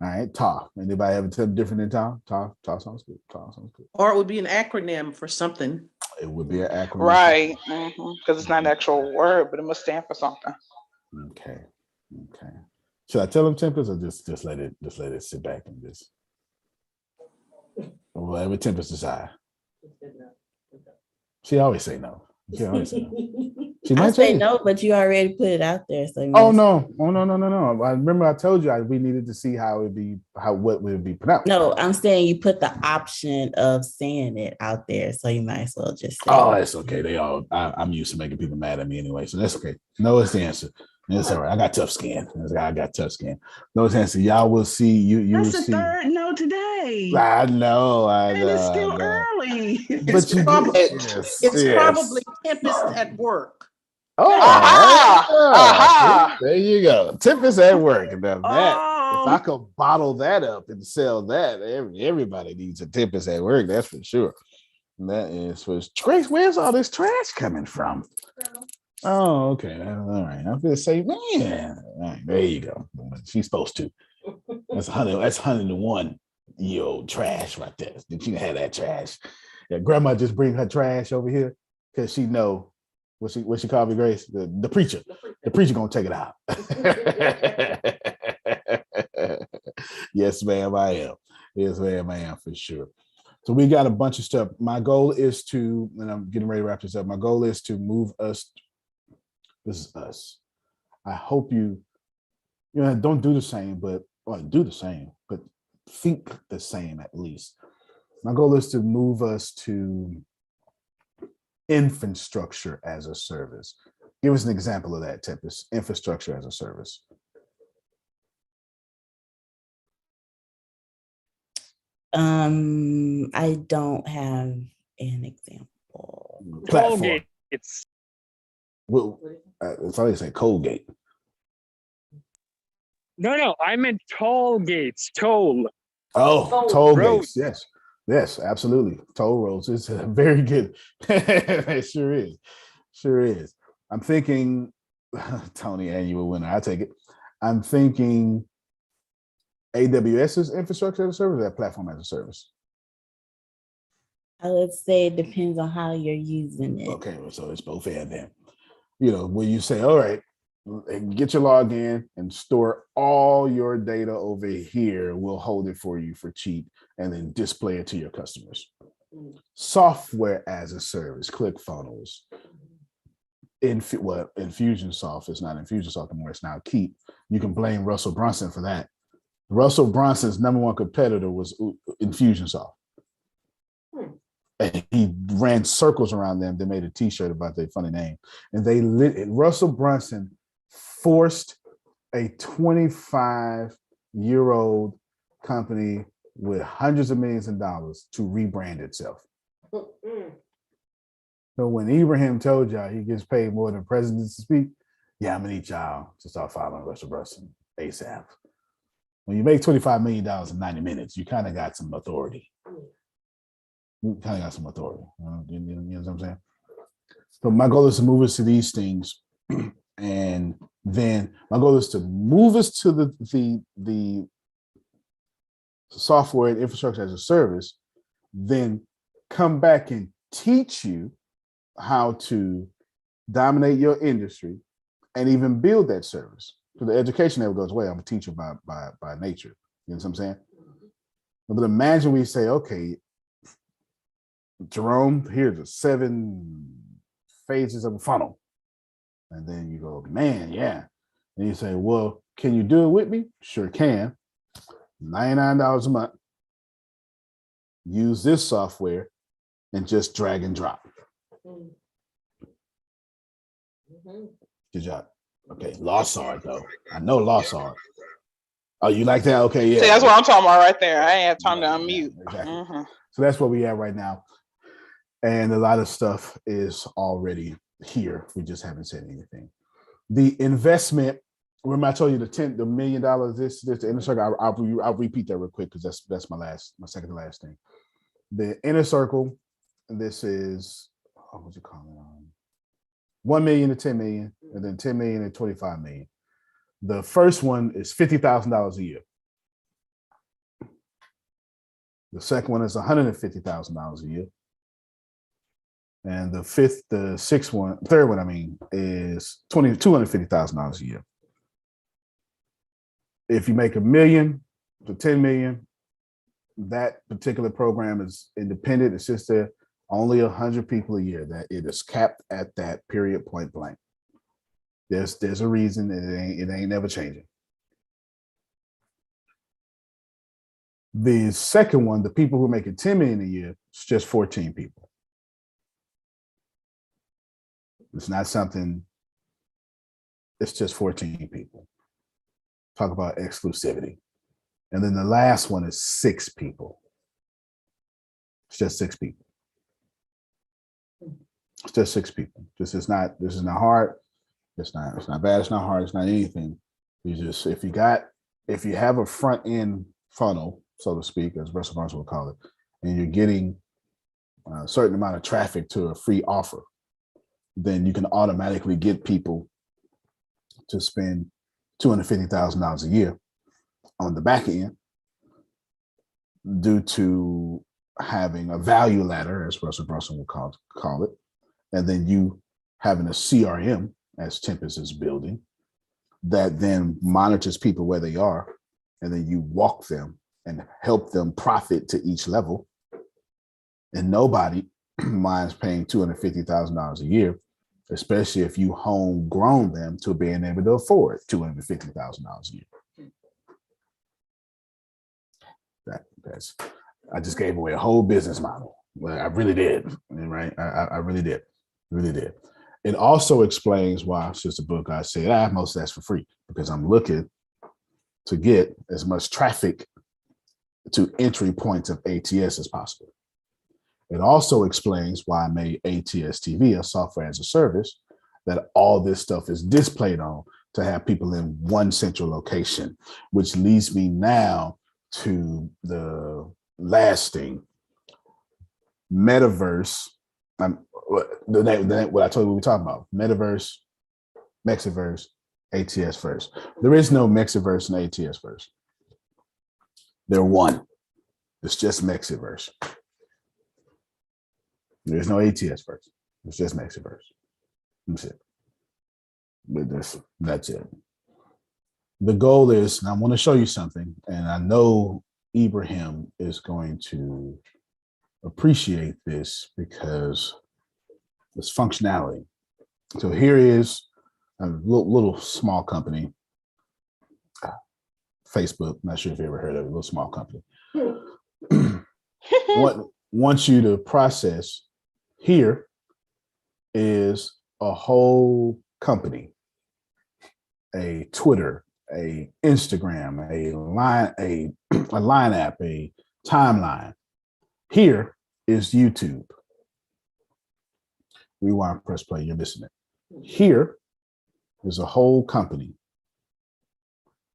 All right, tall. Anybody have a term different than tall? Tall sounds good. Tall sounds good. Or it would be an acronym for something. It would be an acronym. Right. Because it's not an actual word, but it must stand for something. Okay. Should I tell them Tempest or just let it sit back and just whatever Tempest decide? She always say no. She I say no, but you already put it out there. So no. I remember I told you we needed to see what would be pronounced. No, I'm saying you put the option of saying it out there, so you might as well just say That's okay. I'm used to making people mad at me anyway, so that's okay. No is the answer. It's all right. I got tough skin. No is the answer. Y'all will see. You That's will the see. third no today. I know. And it's still early. It's probably Tempest at work. There you go. Tempest at work. Now if I could bottle that up and sell that, everybody needs a Tempest at work. That's for sure. And that is for Grace. Where's all this trash coming from? Oh, okay. All right. I'm gonna say, man. All right, there you go. She's supposed to. That's 101-year-old trash right there. She can have that trash. Yeah, grandma just bring her trash over here because she know what she called me, Grace. The preacher. The preacher gonna take it out. Yes, ma'am, I am. Yes, ma'am, I am for sure. So we got a bunch of stuff. My goal is to, and I'm getting ready to wrap this up. My goal is to move us. This is us. I hope you don't do the same, but do the same, but think the same at least. My goal is to move us to infrastructure as a service. Give us an example of that, Tempest. Infrastructure as a service. I don't have an example. Platform. Well, it's always say Colgate. No, I meant toll gates. Toll. Oh, toll gates. Yes, absolutely. Toll roads is very good. It sure is. I'm thinking Tony annual winner. I take it. I'm thinking AWS's infrastructure as a service, or that platform as a service. I would say it depends on how you're using it. Okay, so it's both and then. When you say, all right, get your login and store all your data over here. We'll hold it for you for cheap and then display it to your customers. Software as a service, ClickFunnels. Infusionsoft is not Infusionsoft anymore. It's now Keep. You can blame Russell Brunson for that. Russell Brunson's number one competitor was Infusionsoft. And he ran circles around them. They made a T-shirt about their funny name. And Russell Brunson forced a 25-year-old company with hundreds of millions of dollars to rebrand itself. So when Ibrahim told y'all he gets paid more than presidents to speak, I'm gonna need y'all to start following Russell Brunson ASAP. When you make $25 million in 90 minutes, you kind of got some authority. You know what I'm saying? So my goal is to move us to these things. And then my goal is to move us to the software and infrastructure as a service, then come back and teach you how to dominate your industry and even build that service. So the education never goes away. I'm a teacher by nature. You know what I'm saying? But imagine we say, okay, Jerome, here's the 7 phases of a funnel. And then you go, man, yeah. And you say, well, can you do it with me? Sure can. $99 a month. Use this software and just drag and drop. Good job. Okay, lost art though. I know lost art. Oh, you like that? Okay, yeah. See, that's what I'm talking about right there. I ain't have time to unmute. Exactly. So that's where we at right now. And a lot of stuff is already here. We just haven't said anything. The investment Remember I told you the $1 million, the inner circle. I'll repeat that real quick because that's my second to last thing. The inner circle. This is what you call it? 1 million to 10 million, and then 10 million and 25 million. The first one is $50,000 a year. The second one is $150,000 a year. And the third one, is $250,000 a year. If you make $1 million to 10 million, that particular program is independent. It's just there only 100 people a year. That it is capped at that period, point blank. There's a reason, and it ain't never changing. The second one, the people who are making 10 million a year, it's just 14 people. It's not something, it's just 14 people. Talk about exclusivity. And then the last one is 6 people. It's just 6 people. It's just 6 people. This is not hard. It's not bad. It's not hard. It's not anything. You just, if you have a front end funnel, so to speak, as restaurants will call it, and you're getting a certain amount of traffic to a free offer, then you can automatically get people to spend $250,000 a year on the back end due to having a value ladder, as Russell Brunson will call it, and then you having a CRM, as Tempest is building, that then monitors people where they are, and then you walk them and help them profit to each level. And nobody minds paying $250,000 a year, especially if you homegrown them to being able to afford $250,000 a year. I just gave away a whole business model. Well, I really did, right? I really did. It also explains why, since the book, I said, most of that's for free, because I'm looking to get as much traffic to entry points of ATS as possible. It also explains why I made ATS TV, a software as a service, that all this stuff is displayed on to have people in one central location, which leads me now to the last thing. Metaverse. What I told you we were talking about. Metaverse, MexitVerse, ATS first. There is no MexitVerse and ATS first. They're one. It's just MexitVerse. There's no ATS first. It's just MexitVerse. That's it. That's it. The goal is, and I want to show you something, and I know Ibrahim is going to appreciate this because it's functionality. So here is a little small company, Facebook. Not sure if you ever heard of it, a little small company. Wants you to process. Here is a whole company, a Twitter, a Instagram, a line app, a timeline. Here is YouTube. Rewind, press play, you're missing it. Here is a whole company.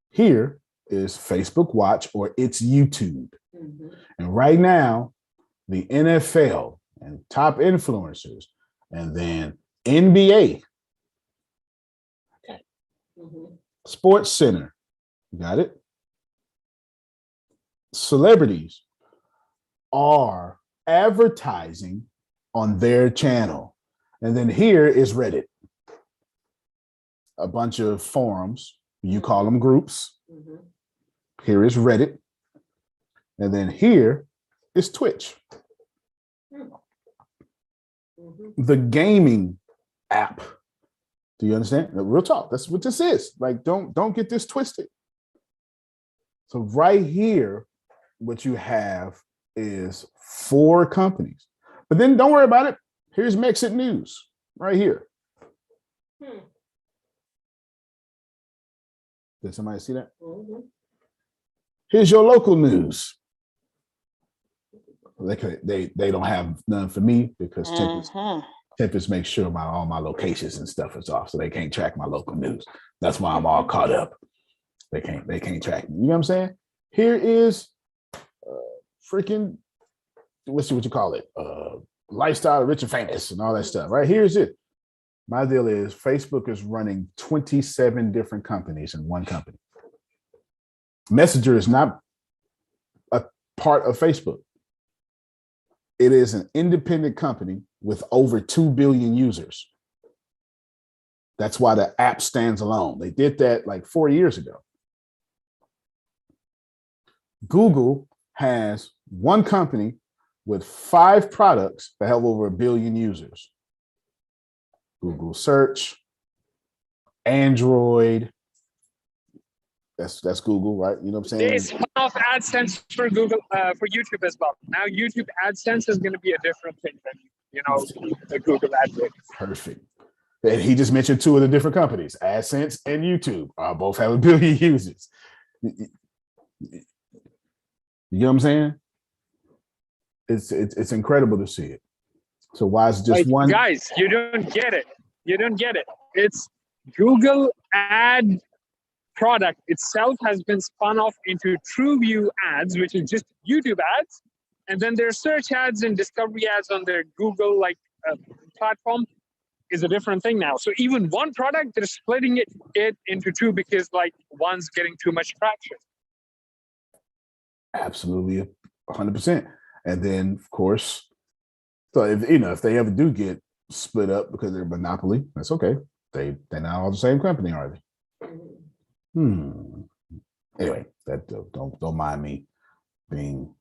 Here is Facebook Watch, or it's YouTube. Mm-hmm. And right now, the NFL and top influencers, and then NBA, okay. Mm-hmm. Sports Center, got it? Celebrities are advertising on their channel. And then here is Reddit. A bunch of forums, you call them groups. Mm-hmm. Here is Reddit. And then here is Twitch. Mm-hmm. The gaming app. Do you understand? Real talk. That's what this is. Like, don't get this twisted. So right here, what you have is 4 companies. But then don't worry about it. Here's Mexit News right here. Did somebody see that? Mm-hmm. Here's your local news. They don't have none for me because Tempest makes sure all my locations and stuff is off, so they can't track my local news. That's why I'm all caught up. They can't track me. You know what I'm saying? Here is freaking what you call it? Lifestyle, rich and famous, and all that stuff. Right? Here's it. My deal is Facebook is running 27 different companies in one company. Messenger is not a part of Facebook. It is an independent company with over 2 billion users. That's why the app stands alone. They did that like 4 years ago. Google has one company with 5 products that have over 1 billion users. Google Search, Android. That's Google, right? You know what I'm saying? They spun off AdSense for Google, for YouTube as well. Now YouTube AdSense is going to be a different thing than, the Google AdWords. Perfect. And he just mentioned 2 of the different companies, AdSense and YouTube, both have 1 billion users. You know what I'm saying? It's incredible to see it. So why is it just one? Guys, you don't get it. You don't get it. It's Google Ad product itself has been spun off into TrueView ads, which is just YouTube ads. And then their search ads and discovery ads on their Google platform is a different thing now. So even one product, they're splitting it into 2 because one's getting too much traction. Absolutely, 100%. And then, of course, so if they ever do get split up because they're a monopoly, that's okay. They're not all the same company, are they? Anyway, that don't mind me being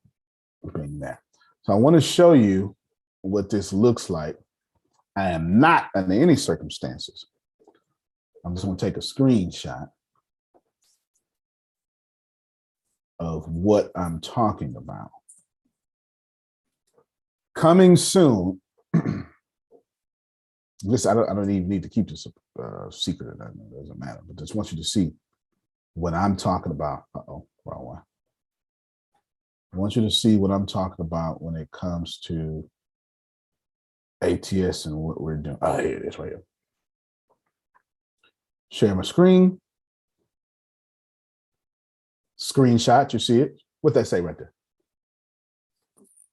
that. So I want to show you what this looks like. I am not under any circumstances. I'm just going to take a screenshot of what I'm talking about. Coming soon. Listen, I don't even need to keep this secret. It doesn't matter. But just want you to see what I'm talking about. Wrong one. I want you to see what I'm talking about when it comes to ATS and what we're doing. Oh, here it is right here. Share my screen. Screenshot, you see it? What that say right there?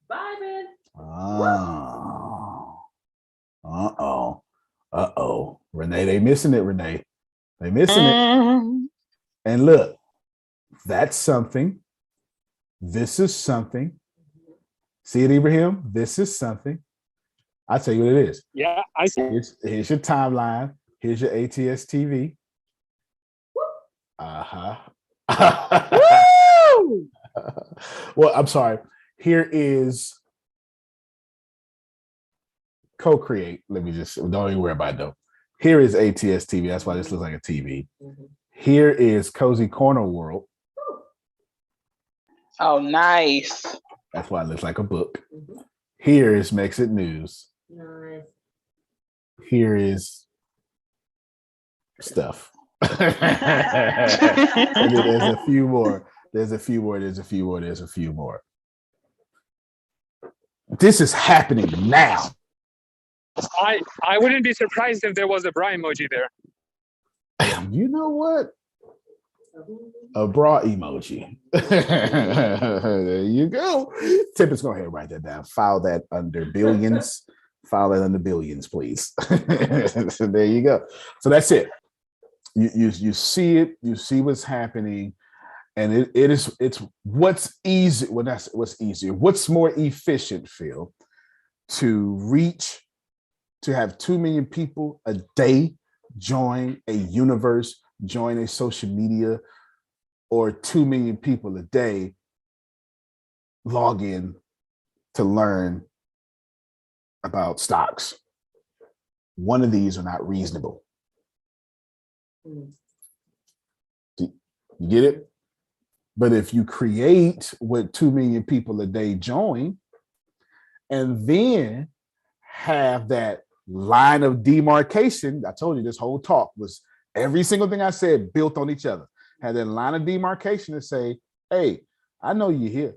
Bye, man. Renee, they missing it, Renee. They missing it. And look, that's something. This is something. See it, Ibrahim? This is something. I'll tell you what it is. Yeah, I see. Here's your timeline. Here's your ATS TV. Woo! Well, I'm sorry. Here is co-create. Let me just, don't even worry about it though. Here is ATS TV. That's why this looks like a TV. Here is Cozy Corner World. Oh, nice. That's why it looks like a book. Here is Mexit News. Nice. Here is stuff. And then there's a few more. There's a few more. This is happening now. I wouldn't be surprised if there was a bra emoji there. You know what? A bra emoji. There you go. Tempest, go ahead and write that down. File that under billions. File that under billions, please. So there you go. So that's it. You see it. You see what's happening, and it's what's easy. Well, that's what's easier. What's more efficient, Phil, to reach, to have 2 million people a day join a universe, join a social media, or 2 million people a day log in to learn about stocks. One of these are not reasonable. You get it? But if you create what 2 million people a day join, and then have that line of demarcation, I told you this whole talk was every single thing I said built on each other. Had that line of demarcation to say, hey, I know you're here.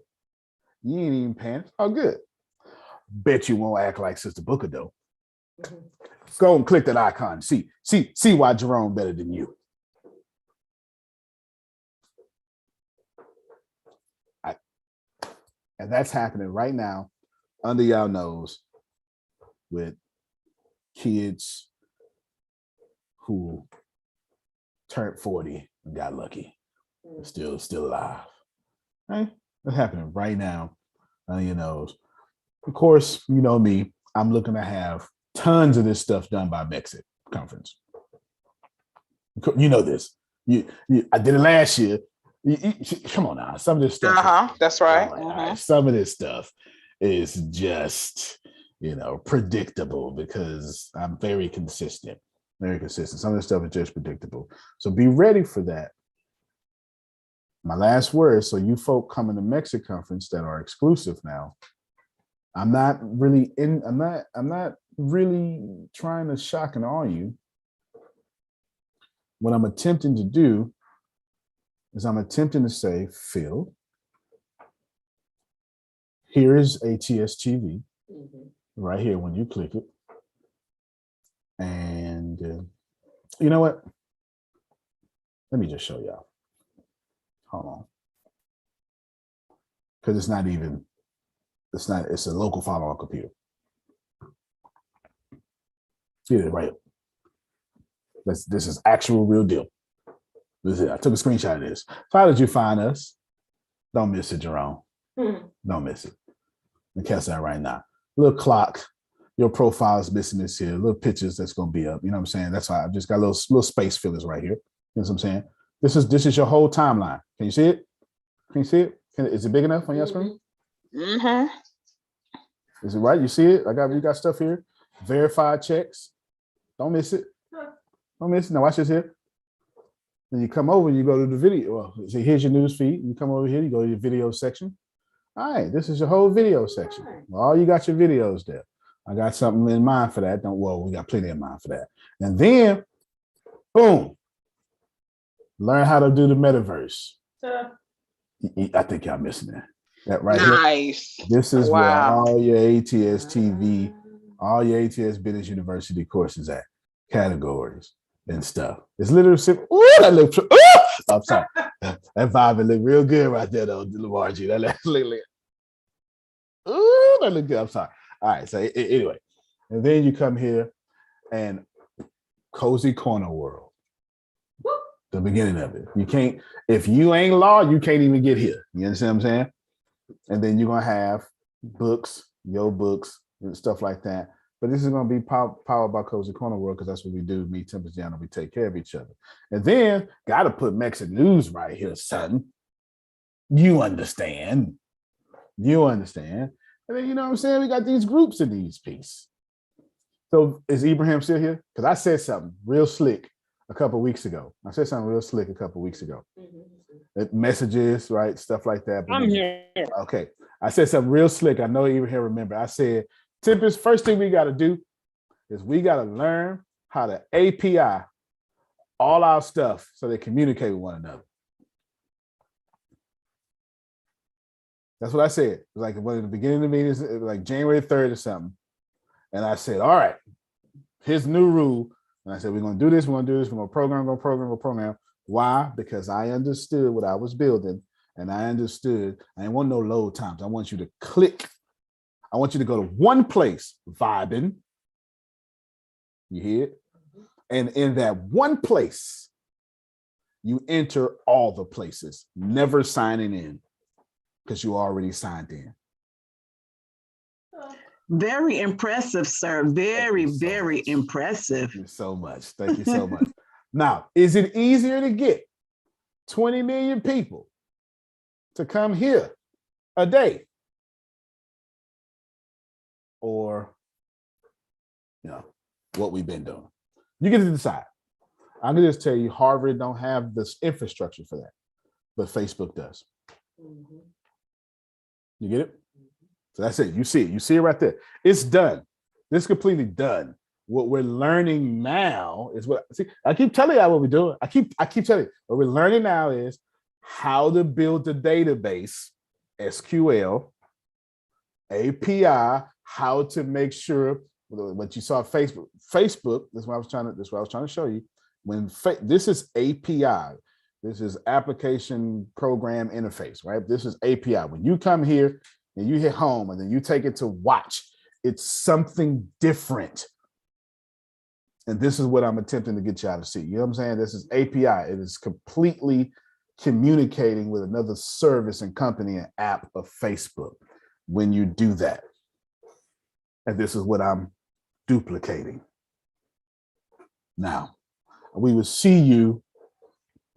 You ain't even paying. Oh, good. Bet you won't act like Sister Booker, though. Go and click that icon. See why Jerome better than you. And that's happening right now under y'all nose with kids who turned 40 and got lucky. Still alive. Right? That's happening right now under your nose. Of course, you know me, I'm looking to have tons of this stuff done by Mexit conference. You know this. I did it last year. Come on now. Some of this stuff. That's right. Some of this stuff is just, predictable because I'm very consistent. Very consistent. Some of this stuff is just predictable. So be ready for that. My last word. So you folk coming to Mexit conference that are exclusive now. I'm not really trying to shock and awe you. What I'm attempting to do is I'm attempting to say, Phil, here is ATS TV right here when you click it. And you know what? Let me just show y'all. Hold on. Because it's a local file on computer. See it right here. This is actual real deal. This is it. I took a screenshot of this. So how did you find us? Don't miss it, Jerome. Don't miss it. And catch that right now. Little clock. Your profile is missing this here. Little pictures that's going to be up. You know what I'm saying? That's why I've just got little space fillers right here. You know what I'm saying? This is your whole timeline. Can you see it? Can you see it? Is it big enough on your screen? Mm-hmm. Is it right? You see it? We got stuff here. Verified checks. Don't miss it. Don't miss it. Now watch this here. Then you come over and you go to the video. Well, see, here's your news feed. You come over here, you go to your video section. All right, this is your whole video section. Well, you got your videos there. I got something in mind for that. We got plenty in mind for that. And then, boom, learn how to do the metaverse. I think y'all missing that right nice. Here. This is where all your ATS TV, all your ATS Business University courses at, categories and stuff. It's literally simple. Ooh, that looks. I'm sorry. That vibe look real good right there, though, Margie. That look. Ooh, that look good. I'm sorry. All right. So anyway, and then you come here and Cozy Corner World. The beginning of it. You can't, if you ain't law, you can't even get here. You understand what I'm saying? And then you're gonna have books, your books, and stuff like that. But this is gonna be powered by Cozy Corner World because that's what we do. Me, Tempest, Jana, we take care of each other. And then gotta put Mexit News right here, son. You understand. And then you know what I'm saying? We got these groups in these pieces. So is Ibrahim still here? Because I said something real slick a couple of weeks ago. Messages, right? Stuff like that. But I'm here. Okay. I said something real slick. I know Ibrahim remember. I said, Tempest, first thing we got to do is we got to learn how to API all our stuff so they communicate with one another. That's what I said. It was like one of the beginning of the meetings, like January 3rd or something. And I said, all right, here's the new rule. And I said, we're going to do this. We're going to program. Why? Because I understood what I was building. And I understood I didn't want no load times. I want you to click. I want you to go to one place, vibing. You hear it? And in that one place, you enter all the places, never signing in because you already signed in. Very impressive, sir. Very, very impressive. Thank you so much. Thank you so much. Now, is it easier to get 20 million people to come here a day? Or, what we've been doing? You get to decide. I can just tell you, Harvard don't have this infrastructure for that, but Facebook does. You get it? So that's it. You see it. You see it right there. It's done. It's completely done. What we're learning now is I keep telling you what we're doing. I keep telling you what we're learning now is how to build the database, SQL, API, how to make sure what you saw Facebook, that's what I was trying to show you. When this is API, this is application program interface, right? This is API. When you come here and you hit home and then you take it to watch, it's something different. And this is what I'm attempting to get y'all to see. You know what I'm saying? This is API. It is completely communicating with another service and company and app of Facebook when you do that. And this is what I'm duplicating. Now, we will see you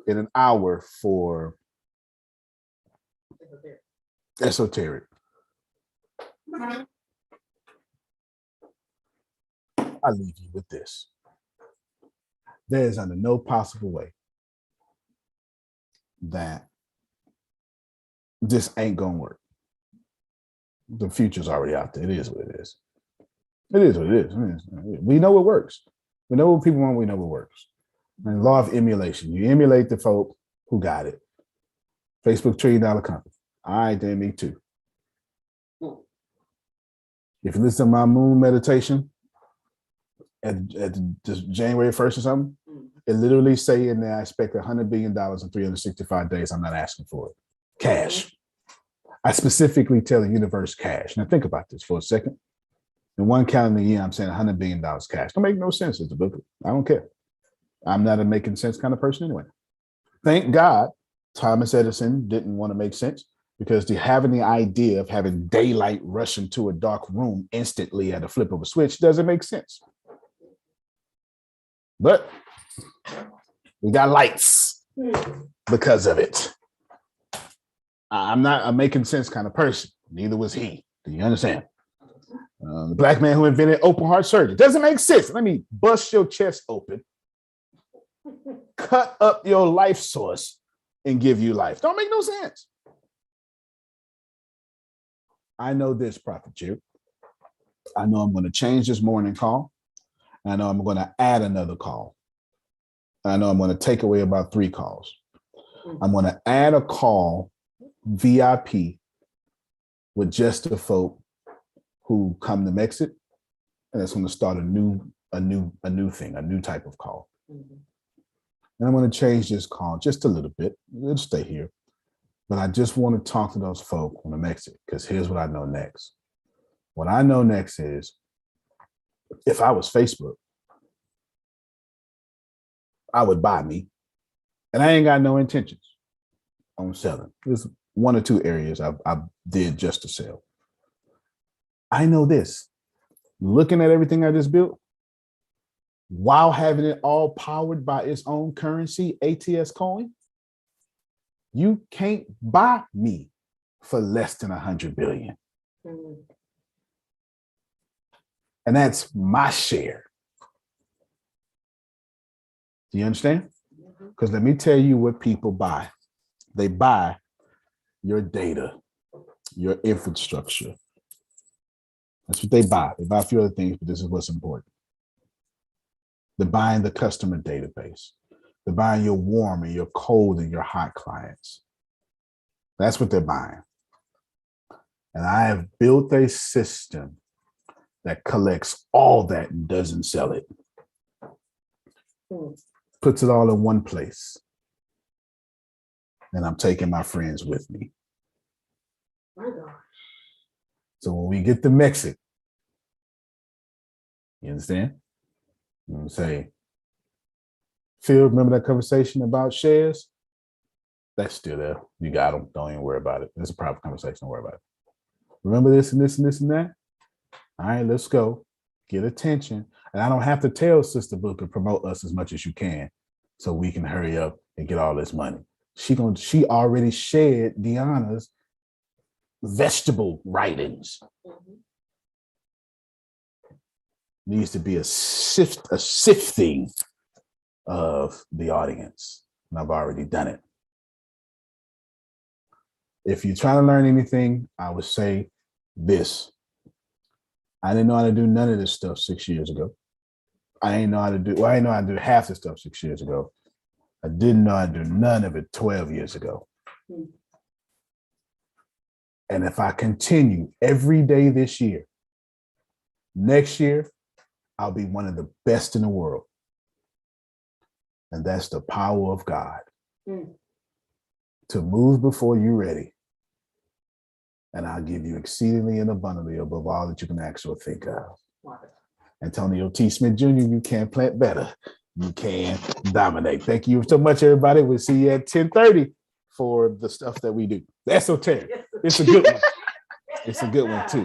in an hour for esoteric. I leave you with this. There is under no possible way that this ain't gonna work. The future's already out there. It is what it is. It is what it is. We know what works. We know what people want. We know what works. And law of emulation. You emulate the folk who got it. Facebook $1 trillion company. All right, then me too. If you listen to my moon meditation at January 1st or something, it literally say in there, I expect $100 billion in 365 days. I'm not asking for it. Cash. I specifically tell the universe cash. Now think about this for a second. In one calendar year, I'm saying $100 billion cash. Don't make no sense as the book. I don't care. I'm not a making sense kind of person anyway. Thank God Thomas Edison didn't want to make sense, because having the idea of having daylight rush into a dark room instantly at a flip of a switch doesn't make sense. But we got lights because of it. I'm not a making sense kind of person. Neither was he. Do you understand? The black man who invented open heart surgery doesn't make sense. Let me bust your chest open, cut up your life source, and give you life. Don't make no sense. I know this, Prophet Jerry. I know I'm going to change this morning call. I know I'm going to add another call. I know I'm going to take away about 3 calls. I'm going to add a call VIP with just the folk who come to Mexit, and that's going to start a new thing, a new type of call. And I'm going to change this call just a little bit. It'll stay here. But I just want to talk to those folk on the Mexit, because here's what I know next. What I know next is, if I was Facebook, I would buy me. And I ain't got no intentions on selling. There's 1 or 2 areas I did just to sell. I know this. Looking at everything I just built, while having it all powered by its own currency, ATS coin, you can't buy me for less than 100 billion. And that's my share. Do you understand? Because let me tell you what people buy. They buy your data, your infrastructure. That's what they buy. They buy a few other things, but this is what's important. They're buying the customer database. They're buying your warm and your cold and your hot clients. That's what they're buying. And I have built a system that collects all that and doesn't sell it. Puts it all in one place. And I'm taking my friends with me. So when we get to Mexico, you understand? I'm say, Phil, remember that conversation about shares? That's still there. You got them. Don't even worry about it. It's a private conversation. Don't worry about it. Remember this and this and this and that? All right, let's go. Get attention. And I don't have to tell Sister Booker promote us as much as you can so we can hurry up and get all this money. She already shared Deanna's vegetable writings. Needs to be a sifting of the audience. And I've already done it. If you're trying to learn anything, I would say this. I didn't know how to do none of this stuff 6 years ago. I didn't know how to do half the stuff 6 years ago. I didn't know how to do none of it 12 years ago. And if I continue every day this year, next year, I'll be one of the best in the world. And that's the power of God to move before you're ready. And I'll give you exceedingly and abundantly above all that you can ask or think of. Antonio T. Smith Jr., you can plant better. You can dominate. Thank you so much, everybody. We'll see you at 10:30 for the stuff that we do. The esoteric. It's a good one. It's a good one, too.